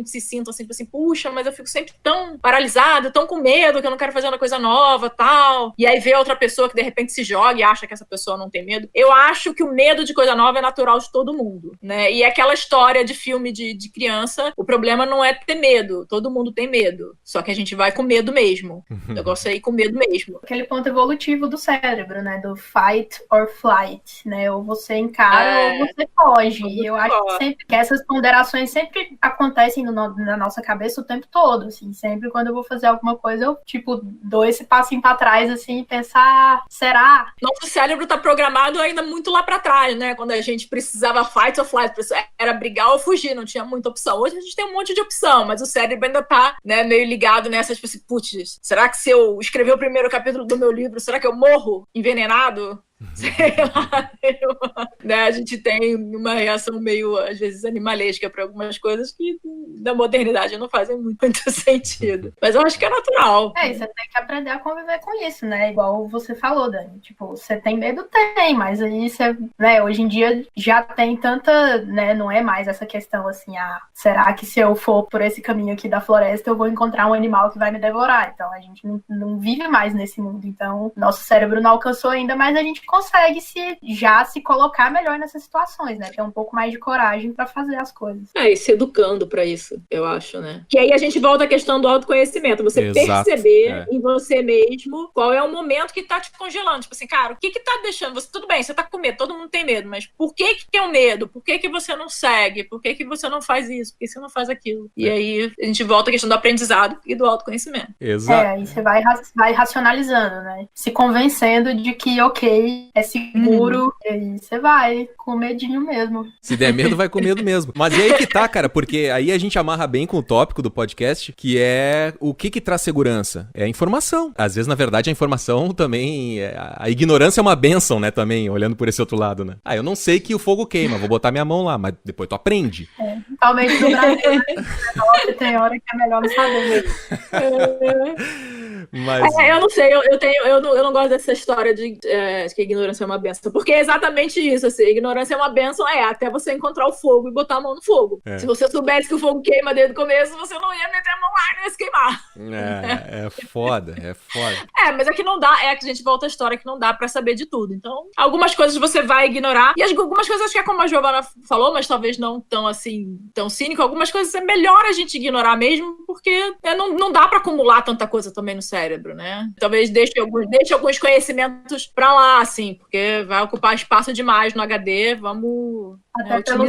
se sintam assim, tipo assim, puxa, mas eu fico sempre tão paralisada, tão com medo, que eu não quero fazer uma coisa nova, tal. E aí vê outra pessoa que de repente se joga e acha que essa pessoa não tem medo. Eu acho que o medo de coisa nova é natural de todo mundo, né? E aquela história de filme de criança, o problema não é ter medo, todo mundo tem medo, só que a gente vai com medo mesmo. O negócio é ir com medo mesmo. Aquele ponto evolutivo do cérebro, né? Do fight or flight, né? Ou você encara ou você foge. E eu acho que essas ponderações sempre acontecem na nossa cabeça cabeça o tempo todo, assim. Sempre quando eu vou fazer alguma coisa, eu, tipo, dou esse passinho pra trás, assim, e pensar, será? Nosso cérebro tá programado ainda muito lá pra trás, né? Quando a gente precisava fight or flight, era brigar ou fugir, não tinha muita opção. Hoje a gente tem um monte de opção, mas o cérebro ainda tá, né, meio ligado nessas, tipo assim, putz, será que se eu escrever o primeiro capítulo do meu livro, será que eu morro envenenado? Sei lá, né? A gente tem uma reação meio, às vezes, animalesca para algumas coisas que da modernidade não fazem muito sentido. Mas eu acho que é natural. E você tem que aprender a conviver com isso, né? Igual você falou, Dani. Tipo, você tem medo? Tem, mas aí você, né, hoje em dia já tem tanta, né, não é mais essa questão assim, será que se eu for por esse caminho aqui da floresta eu vou encontrar um animal que vai me devorar? Então a gente não vive mais nesse mundo. Então nosso cérebro não alcançou ainda, mas a gente consegue se colocar melhor nessas situações, né? Ter um pouco mais de coragem pra fazer as coisas. E se educando pra isso, eu acho, né? Que aí a gente volta à questão do autoconhecimento. Você Exato, perceber em você mesmo qual é o momento que tá te congelando. Tipo assim, cara, o que tá deixando você... Tudo bem, você tá com medo, todo mundo tem medo, mas por que é o medo? Por que você não segue? Por que você não faz isso? Por que você não faz aquilo? E aí a gente volta à questão do aprendizado e do autoconhecimento. Exato. Aí você vai racionalizando, né? Se convencendo de que, ok, é seguro, e aí você vai com medinho mesmo. Se der medo, vai com medo mesmo. Mas e aí que tá, cara, porque aí a gente amarra bem com o tópico do podcast, que é o que traz segurança? É a informação. Às vezes, na verdade, a informação também... A ignorância é uma bênção, né, também, olhando por esse outro lado, né? Eu não sei que o fogo queima, vou botar minha mão lá, mas depois tu aprende. Totalmente no Brasil, né? Tem hora que é melhor não saber. Mas... eu não sei, eu não gosto dessa história de que a ignorância é uma benção, porque é exatamente isso, assim, a ignorância é uma benção, até você encontrar o fogo e botar a mão no fogo. Se você soubesse que o fogo queima desde o começo, você não ia meter a mão lá e não ia se queimar. É foda. Mas é que não dá, que a gente volta à história que não dá pra saber de tudo. Então, algumas coisas você vai ignorar, e algumas coisas acho que é como a Giovana falou, mas talvez não tão assim, tão cínico, algumas coisas é melhor a gente ignorar mesmo, porque não dá pra acumular tanta coisa também no cérebro, né? Talvez deixe alguns conhecimentos pra lá, assim, porque vai ocupar espaço demais no HD, vamos até pelo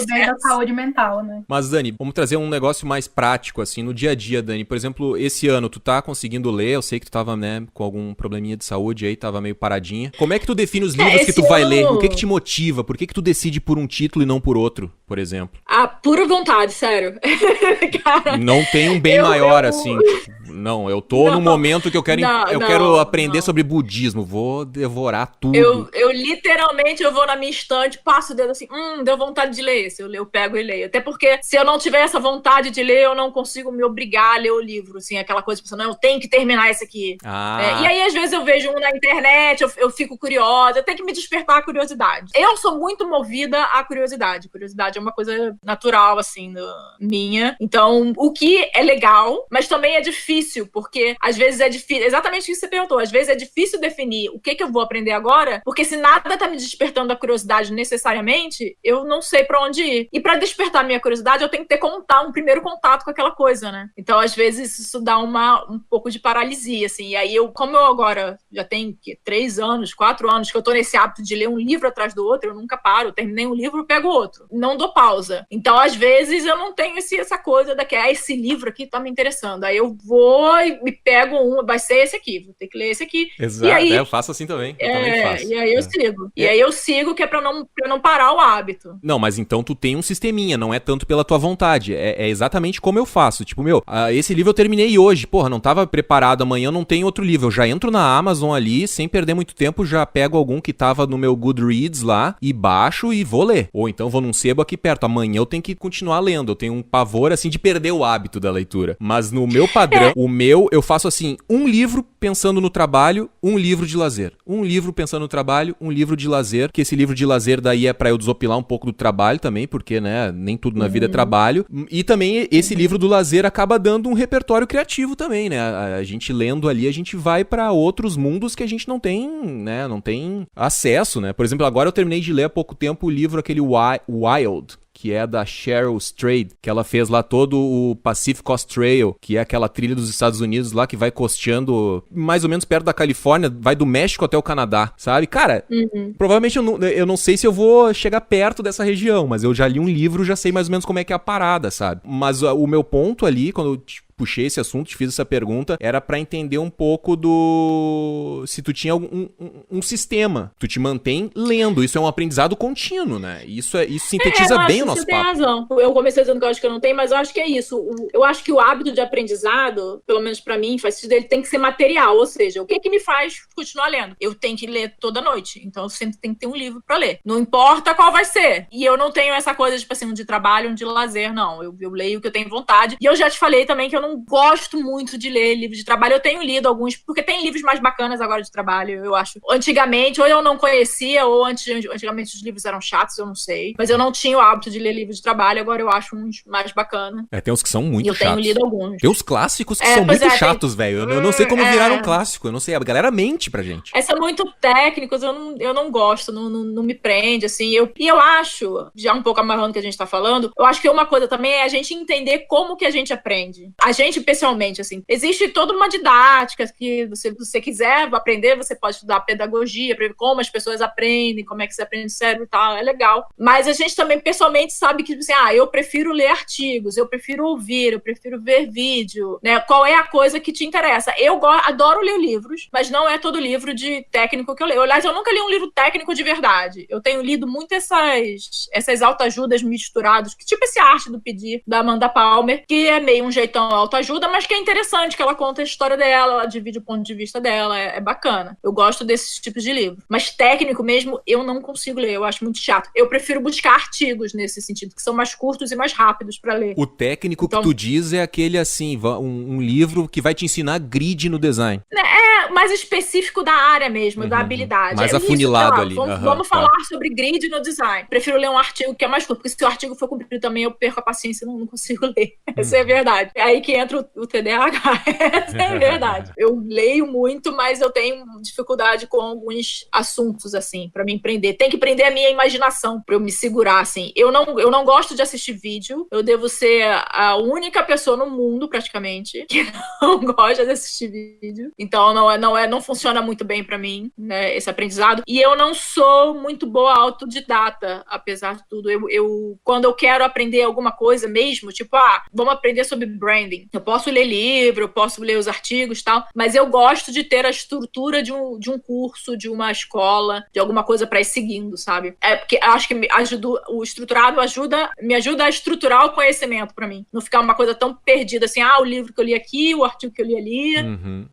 bem da saúde mental, né? Mas, Dani, vamos trazer um negócio mais prático, assim, no dia a dia, Dani. Por exemplo, esse ano, tu tá conseguindo ler, eu sei que tu tava, né, com algum probleminha de saúde aí, tava meio paradinha. Como é que tu define os livros que tu vai ler? O que te motiva? Por que tu decide por um título e não por outro, por exemplo? Pura vontade, sério. Cara, não tem um bem maior, assim, não, eu tô num momento que eu quero aprender sobre budismo, vou devorar tudo. Eu literalmente, eu vou na minha estante, passo o dedo assim, deu vontade de ler esse, eu pego e leio. Até porque se eu não tiver essa vontade de ler, eu não consigo me obrigar a ler o livro, assim, aquela coisa, pensando, eu tenho que terminar esse aqui. E aí, às vezes, eu vejo um na internet, eu fico curiosa, eu tenho que me despertar a curiosidade. Eu sou muito movida à curiosidade. Curiosidade é uma coisa natural, assim, minha. Então, o que é legal, mas também é difícil, porque às vezes é difícil, exatamente o que você perguntou, às vezes é difícil definir o que eu vou aprender agora, porque se nada tá me despertando a curiosidade necessariamente, eu não sei pra onde ir. E pra despertar a minha curiosidade, eu tenho que ter um primeiro contato com aquela coisa, né? Então, às vezes, isso dá um pouco de paralisia, assim. E aí, como eu agora já tenho 3 anos, 4 anos que eu tô nesse hábito de ler um livro atrás do outro, eu nunca paro, eu terminei um livro, eu pego outro. Não dou pausa. Então, às vezes, eu não tenho essa coisa da que esse livro aqui tá me interessando. Aí eu vou e me pego vai ser esse aqui, vou ter que ler esse aqui. Exato, e aí, eu faço assim também. Eu também faço. E aí eu sigo. E aí eu sigo, que é pra não parar o hábito. Não, mas então tu tem um sisteminha, não é tanto pela tua vontade. É exatamente como eu faço. Tipo, esse livro eu terminei hoje. Porra, não tava preparado, amanhã não tem outro livro. Eu já entro na Amazon ali, sem perder muito tempo, já pego algum que tava no meu Goodreads lá e baixo e vou ler. Ou então vou num sebo aqui perto. Amanhã eu tenho que continuar lendo. Eu tenho um pavor, assim, de perder o hábito da leitura. Mas no meu padrão, eu faço assim, um livro pensando no trabalho, um livro de lazer. Um livro pensando no trabalho, um livro de lazer, que esse livro de lazer daí é pra eu desopilar um pouco do trabalho também, porque, né, nem tudo na vida é trabalho. E também esse livro do lazer acaba dando um repertório criativo também, né? A gente lendo ali, a gente vai pra outros mundos que a gente não tem, né, não tem acesso, né? Por exemplo, agora eu terminei de ler há pouco tempo o livro aquele Wild, que é da Cheryl Strayed, que ela fez lá todo o Pacific Coast Trail, que é aquela trilha dos Estados Unidos lá que vai costeando mais ou menos perto da Califórnia, vai do México até o Canadá, sabe? Cara, provavelmente eu não sei se eu vou chegar perto dessa região, mas eu já li um livro, já sei mais ou menos como é que é a parada, sabe? Mas o meu ponto ali, quando eu puxei esse assunto, te fiz essa pergunta, era pra entender um pouco se tu tinha um sistema. Tu te mantém lendo. Isso é um aprendizado contínuo, né? Isso sintetiza bem o nosso papo. Você tem razão. Eu comecei dizendo que eu acho que eu não tenho, mas eu acho que é isso. Eu acho que o hábito de aprendizado, pelo menos pra mim, faz sentido, ele tem que ser material. Ou seja, o que me faz continuar lendo? Eu tenho que ler toda noite. Então eu sempre tenho que ter um livro pra ler. Não importa qual vai ser. E eu não tenho essa coisa, tipo assim, um de trabalho, um de lazer, não. Eu leio o que eu tenho vontade. E eu já te falei também que eu não gosto muito de ler livros de trabalho. Eu tenho lido alguns, porque tem livros mais bacanas agora de trabalho, eu acho. Antigamente, ou eu não conhecia, ou antigamente os livros eram chatos, eu não sei. Mas eu não tinha o hábito de ler livros de trabalho, agora eu acho uns mais bacanas. Tem uns que são muito chatos. Eu tenho lido alguns. Tem os clássicos que são muito chatos, velho. Eu não sei como viraram um clássico, eu não sei. A galera mente pra gente. São muito técnicos, eu não gosto, não me prende, assim. E eu acho, já um pouco amarrando o que a gente tá falando, eu acho que uma coisa também é a gente entender como que a gente aprende. A gente, especialmente, assim, existe toda uma didática que se você quiser aprender, você pode estudar pedagogia, como as pessoas aprendem, como é que você aprende o cérebro e tal, é legal. Mas a gente também, pessoalmente, sabe que, assim, eu prefiro ler artigos, eu prefiro ouvir, eu prefiro ver vídeo, né? Qual é a coisa que te interessa? Eu adoro ler livros, mas não é todo livro de técnico que eu leio. Aliás, eu nunca li um livro técnico de verdade. Eu tenho lido muito essas autoajudas misturadas, que tipo esse Arte do Pedir, da Amanda Palmer, que é meio um jeitão autoajuda, mas que é interessante, que ela conta a história dela, ela divide o ponto de vista dela, é bacana. Eu gosto desses tipos de livro. Mas técnico mesmo, eu não consigo ler, eu acho muito chato. Eu prefiro buscar artigos nesse sentido, que são mais curtos e mais rápidos pra ler. O técnico que tu diz é aquele, assim, um livro que vai te ensinar grid no design. Mais específico da área mesmo, da habilidade. Mais afunilado ali. Vamos falar sobre grid no design. Prefiro ler um artigo que é mais curto, porque se o artigo for comprido também, eu perco a paciência e não consigo ler. Essa é a verdade. É aí que entra o TDAH. Essa é a verdade. Eu leio muito, mas eu tenho dificuldade com alguns assuntos, assim, pra me prender. Tem que prender a minha imaginação pra eu me segurar, assim. Eu não gosto de assistir vídeo. Eu devo ser a única pessoa no mundo, praticamente, que não gosta de assistir vídeo. Então, não funciona muito bem pra mim, né, esse aprendizado. E eu não sou muito boa autodidata, apesar de tudo. Quando eu quero aprender alguma coisa mesmo, tipo, vamos aprender sobre branding. Eu posso ler livro, eu posso ler os artigos e tal, mas eu gosto de ter a estrutura de um curso, de uma escola, de alguma coisa pra ir seguindo, sabe? Porque acho que o estruturado me ajuda a estruturar o conhecimento pra mim. Não ficar uma coisa tão perdida assim, o livro que eu li aqui, o artigo que eu li ali.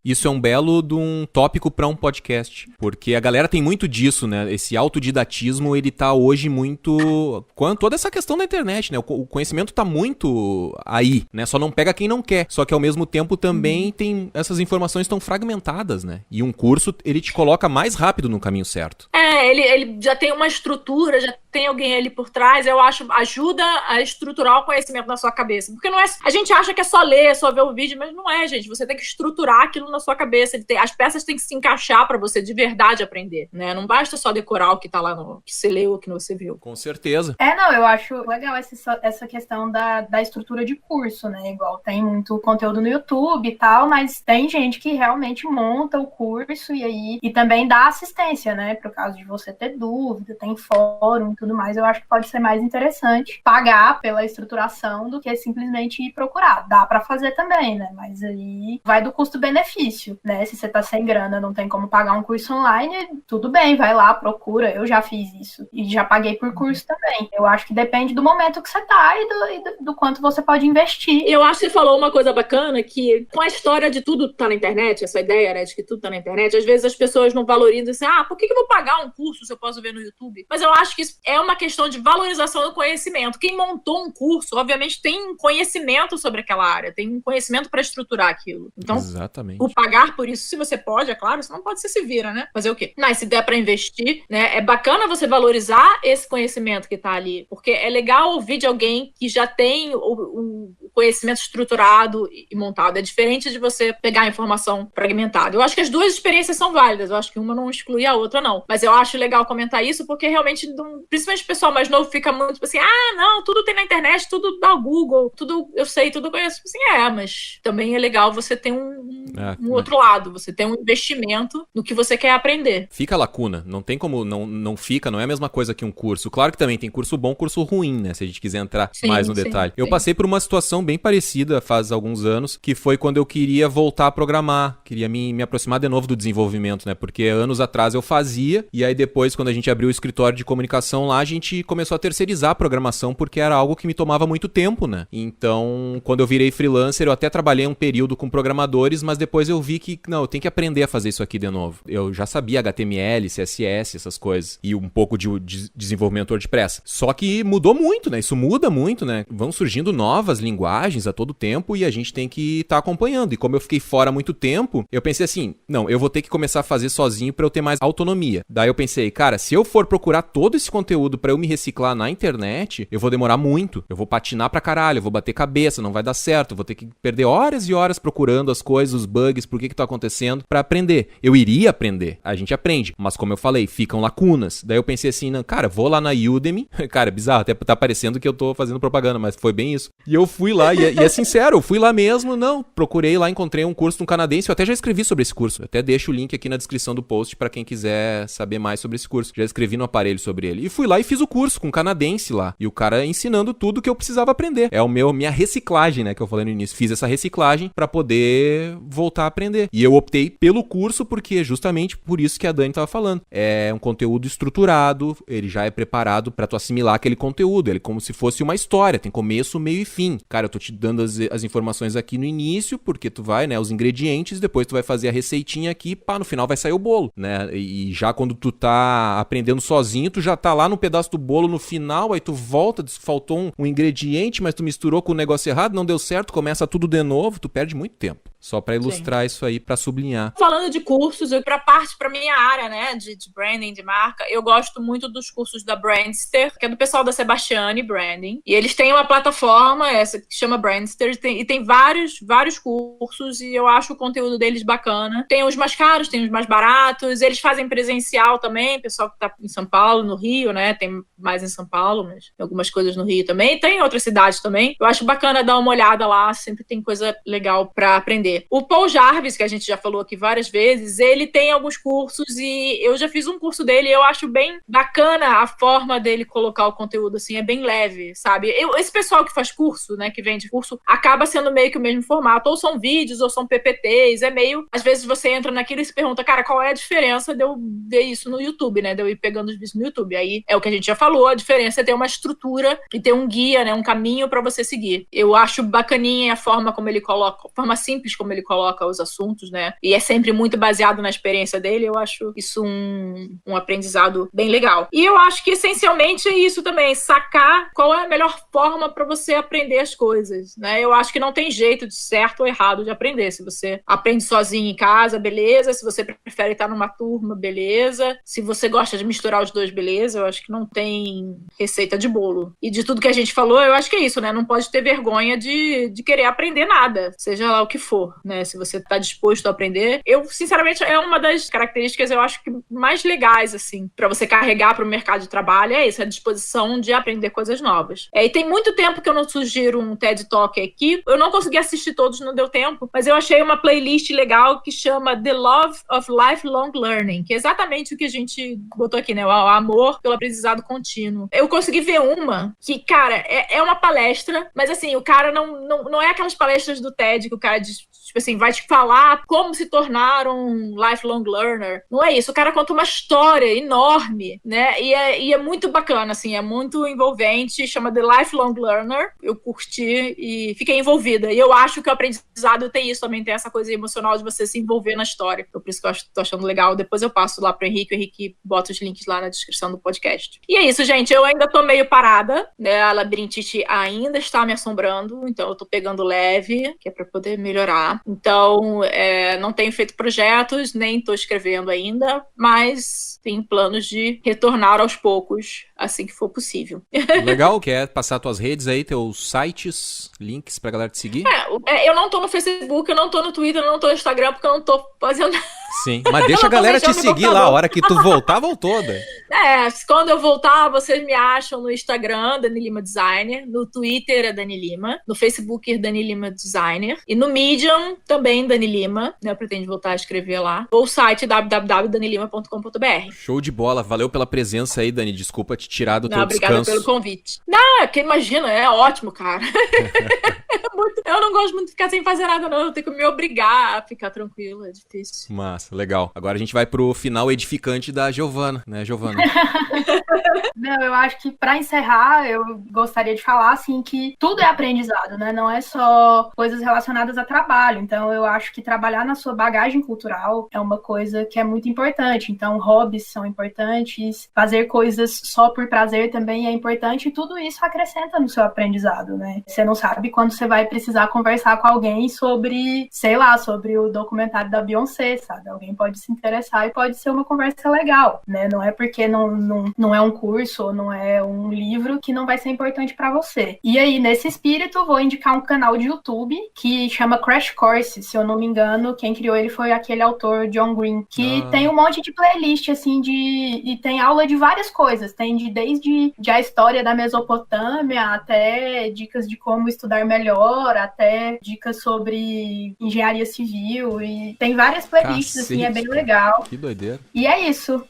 Isso é um belo de um tópico pra um podcast, porque a galera tem muito disso, né? Esse autodidatismo, ele tá hoje muito... com toda essa questão da internet, né? O conhecimento tá muito aí, né? Só não pega quem não quer. Só que ao mesmo tempo também tem... essas informações estão fragmentadas, né? E um curso, ele te coloca mais rápido no caminho certo. Ele já tem uma estrutura, já tem alguém ali por trás, eu acho, ajuda a estruturar o conhecimento na sua cabeça. Porque não é... a gente acha que é só ler, é só ver o vídeo, mas não é, gente. Você tem que estruturar aquilo na sua cabeça. As peças têm que se encaixar pra você de verdade aprender, né? Não basta só decorar o que tá lá que você leu, o que você viu. Com certeza. Eu acho legal essa questão da estrutura de curso, né? Igual tem muito conteúdo no YouTube e tal, mas tem gente que realmente monta o curso e também dá assistência, né? Por caso de você ter dúvida, tem fórum e tudo mais. Eu acho que pode ser mais interessante pagar pela estruturação do que simplesmente ir procurar. Dá pra fazer também, né? Mas aí vai do custo-benefício, né? Se você tá sem grana, não tem como pagar um curso online, tudo bem, vai lá, procura. Eu já fiz isso e já paguei por curso também. Eu acho que depende do momento que você tá e do quanto você pode investir. Eu acho que você falou uma coisa bacana, que com a história de tudo tá na internet, essa ideia, né, de que tudo tá na internet, às vezes as pessoas não valorizam assim, por que eu vou pagar um curso se eu posso ver no YouTube? Mas eu acho que isso é uma questão de valorização do conhecimento. Quem montou um curso, obviamente, tem conhecimento sobre aquela área, tem um conhecimento para estruturar aquilo. Então, exatamente. O pagar por isso, se você pode, é claro, se não pode, você se vira, né? Fazer o quê? Mas se der para investir, né, é bacana você valorizar esse conhecimento que tá ali, porque é legal ouvir de alguém que já tem o conhecimento estruturado e montado. É diferente de você pegar a informação fragmentada. Eu acho que as duas experiências são válidas. Eu acho que uma não exclui a outra, não. Mas eu acho legal comentar isso, porque realmente, principalmente o pessoal mais novo fica muito tipo assim, não, tudo tem na internet, tudo dá o Google, tudo eu sei, tudo eu conheço. Assim, mas também é legal você ter um outro lado, você ter um investimento no que você quer aprender. Fica a lacuna, não tem como, não fica, não é a mesma coisa que um curso. Claro que também tem curso bom, curso ruim, né, se a gente quiser entrar mais no detalhe. Eu passei por uma situação bem parecida faz alguns anos, que foi quando eu queria voltar a programar, queria me aproximar de novo do desenvolvimento, né, porque anos atrás eu fazia, e aí depois, quando a gente abriu o escritório de comunicação lá, a gente começou a terceirizar a programação, porque era algo que me tomava muito tempo, né. Então, quando eu virei freelancer, eu até trabalhei um período com programadores, mas depois eu vi que, não, eu tenho que aprender a fazer isso aqui de novo. Eu já sabia HTML, CSS, essas coisas, e um pouco de desenvolvimento WordPress. Só que mudou muito, né? Isso muda muito, né? Vão surgindo novas linguagens a todo tempo e a gente tem que estar acompanhando. E como eu fiquei fora há muito tempo, eu pensei assim, não, eu vou ter que começar a fazer sozinho pra eu ter mais autonomia. Daí eu pensei, cara, se eu for procurar todo esse conteúdo pra eu me reciclar na internet, eu vou demorar muito. Eu vou patinar pra caralho, eu vou bater cabeça, não vai dar certo, eu vou ter que perder horas e horas procurando as coisas, os bugs, por que tá acontecendo, pra aprender. Eu iria aprender, a gente aprende, mas como eu falei, ficam lacunas. Daí eu pensei assim, não, cara, vou lá na Udemy, cara, é bizarro, até tá parecendo que eu tô fazendo propaganda, mas foi bem isso. E eu fui lá, e é sincero, eu fui lá mesmo, não, procurei lá, encontrei um curso de um canadense, eu até já escrevi sobre esse curso, eu até deixo o link aqui na descrição do post pra quem quiser saber mais sobre esse curso. Já escrevi no aparelho sobre ele. E fui lá e fiz o curso com um canadense lá, e o cara ensinando tudo que eu precisava aprender. É minha reciclagem, né, que eu falei no início. Fiz essa reciclagem pra poder voltar a aprender. E eu optei pelo curso porque justamente por isso que a Dani tava falando. É um conteúdo estruturado, ele já é preparado pra tu assimilar aquele conteúdo. Ele é como se fosse uma história, tem começo, meio e fim. Cara, eu tô te dando as informações aqui no início, porque tu vai, né, os ingredientes, depois tu vai fazer a receitinha aqui, pá, no final vai sair o bolo, né? E já quando tu tá aprendendo sozinho, tu já tá lá no pedaço do bolo no final, aí tu volta, faltou um ingrediente, mas tu misturou com o negócio errado, não deu certo, começa tudo de novo, tu perde muito tempo. Só pra ilustrar isso aí, pra sublinhar. Falando de cursos, pra minha área, né, de branding, de marca, eu gosto muito dos cursos da Brandster, que é do pessoal da Sebastiani Branding. E eles têm uma plataforma, essa que chama Brandster, e tem vários cursos, e eu acho o conteúdo deles bacana. Tem os mais caros, tem os mais baratos, eles fazem presencial também, pessoal que tá em São Paulo, no Rio, né, tem mais em São Paulo, mas tem algumas coisas no Rio também, tem em outras cidades também. Eu acho bacana dar uma olhada lá, sempre tem coisa legal pra aprender. O Paul Jarvis, que a gente já falou aqui várias vezes, ele tem alguns cursos e eu já fiz um curso dele e eu acho bem bacana a forma dele colocar o conteúdo, assim, é bem leve, sabe? Esse pessoal que faz curso, né, que vende curso, acaba sendo meio que o mesmo formato, ou são vídeos, ou são PPTs, é meio, às vezes você entra naquilo e se pergunta, cara, qual é a diferença de eu ver isso no YouTube, né, de eu ir pegando os vídeos no YouTube? Aí é o que a gente já falou, a diferença é ter uma estrutura e ter um guia, né, um caminho pra você seguir. Eu acho bacaninha a forma como ele coloca, a forma simples como ele coloca os assuntos, né? E é sempre muito baseado na experiência dele. Eu acho isso um aprendizado bem legal. E eu acho que essencialmente é isso também, sacar qual é a melhor forma para você aprender as coisas, né? Eu acho que não tem jeito de certo ou errado de aprender. Se você aprende sozinho em casa, beleza. Se você prefere estar numa turma, beleza. Se você gosta de misturar os dois, beleza. Eu acho que não tem receita de bolo. E de tudo que a gente falou, eu acho que é isso, né? Não pode ter vergonha de querer aprender nada, seja lá o que for, né? Se você tá disposto a aprender. Eu, sinceramente, é uma das características, eu acho que mais legais, assim, pra você carregar pro mercado de trabalho, é isso, a disposição de aprender coisas novas. E tem muito tempo que eu não sugiro um TED Talk aqui. Eu não consegui assistir todos, não deu tempo, mas eu achei uma playlist legal que chama The Love of Lifelong Learning, que é exatamente o que a gente botou aqui, né? O amor pelo aprendizado contínuo. Eu consegui ver uma que, cara, é uma palestra, mas assim, o cara não é aquelas palestras do TED que o cara diz, tipo assim, vai te falar como se tornar um lifelong learner. Não é isso. O cara conta uma história enorme, né? E é muito bacana, assim, é muito envolvente. Chama The Lifelong Learner. Eu curti e fiquei envolvida. E eu acho que o aprendizado tem isso também, tem essa coisa emocional de você se envolver na história. Então, por isso que eu tô achando legal. Depois eu passo lá pro Henrique, o Henrique bota os links lá na descrição do podcast. E é isso, gente. Eu ainda tô meio parada, né? A labirintite ainda está me assombrando, então eu tô pegando leve, que é pra poder melhorar. né? Então, não tenho feito projetos, nem estou escrevendo ainda, mas tenho planos de retornar aos poucos, assim que for possível. Legal, quer passar tuas redes aí, teus sites, links pra galera te seguir? Eu não tô no Facebook, eu não tô no Twitter, eu não tô no Instagram, porque eu não tô fazendo... Sim, mas deixa a galera te seguir lá, a hora que tu voltar, voltou, né? Quando eu voltar, vocês me acham no Instagram, Dani Lima Designer, no Twitter é Dani Lima, no Facebook é Dani Lima Designer, e no Medium também Dani Lima, né? Eu pretendo voltar a escrever lá, ou o site www.danilima.com.br. Show de bola, valeu pela presença aí, Dani, desculpa te tirar do teu Obrigada descanso. pelo convite. Que imagina, é ótimo, cara. Eu não gosto muito de ficar sem fazer nada, não, eu tenho que me obrigar a ficar tranquilo, é difícil. Massa, legal. Agora a gente vai pro final edificante da Giovana, né, Giovana? Não, eu acho que pra encerrar, eu gostaria de falar, assim, que tudo é aprendizado, né? Não é só coisas relacionadas a trabalho. Então, eu acho que trabalhar na sua bagagem cultural é uma coisa que é muito importante. Então, hobbies são importantes, fazer coisas só por prazer também é importante, e tudo isso acrescenta no seu aprendizado, né? Você não sabe quando você vai precisar conversar com alguém sobre, sei lá, sobre o documentário da Beyoncé, sabe? Alguém pode se interessar e pode ser uma conversa legal, né? Não é porque não é um curso ou não é um livro que não vai ser importante pra você. E aí, nesse espírito, vou indicar um canal de YouTube que chama Crash Course, se eu não me engano, quem criou ele foi aquele autor John Green, que tem um monte de playlist, assim, e tem aula de várias coisas, tem desde a história da Mesopotâmia até dicas de como estudar melhor, até dicas sobre engenharia civil, e tem várias playlists, assim, é bem legal. Que doideira. E é isso.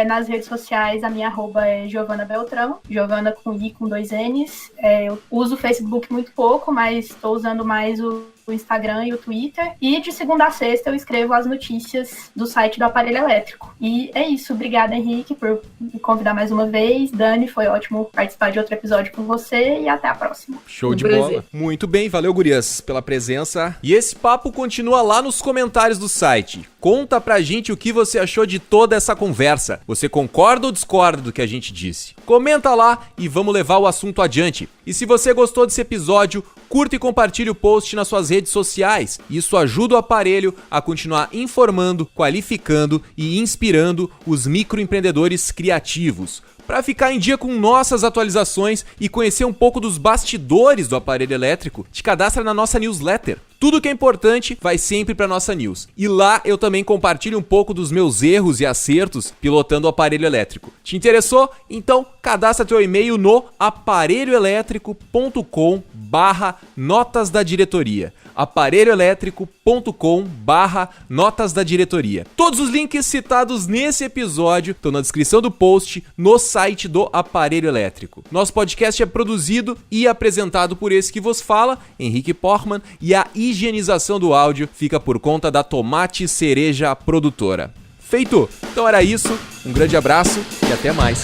Nas redes sociais, a minha arroba é Giovana Beltrão, Giovana com I, com 2 N's. Eu uso o Facebook muito pouco, mas estou usando mais o Instagram e o Twitter. E de segunda a sexta eu escrevo as notícias do site do Aparelho Elétrico. E é isso. Obrigada, Henrique, por me convidar mais uma vez. Dani, foi ótimo participar de outro episódio com você e até a próxima. Show de bola. Muito bem, valeu, gurias, pela presença. E esse papo continua lá nos comentários do site. Conta pra gente o que você achou de toda essa conversa. Você concorda ou discorda do que a gente disse? Comenta lá e vamos levar o assunto adiante. E se você gostou desse episódio, curta e compartilhe o post nas suas redes sociais. Isso ajuda o Aparelho a continuar informando, qualificando e inspirando os microempreendedores criativos. Para ficar em dia com nossas atualizações e conhecer um pouco dos bastidores do aparelho elétrico, te cadastra na nossa newsletter. Tudo que é importante vai sempre para nossa news. E lá eu também compartilho um pouco dos meus erros e acertos pilotando o aparelho elétrico. Te interessou? Então cadastra teu e-mail no aparelhoelétrico.com/notas da diretoria. aparelhoelétrico.com/notas da diretoria. Todos os links citados nesse episódio estão na descrição do post no site do Aparelho Elétrico. Nosso podcast é produzido e apresentado por esse que vos fala, Henrique Portman, e a higienização do áudio fica por conta da Tomate Cereja Produtora. Feito! Então era isso, um grande abraço e até mais!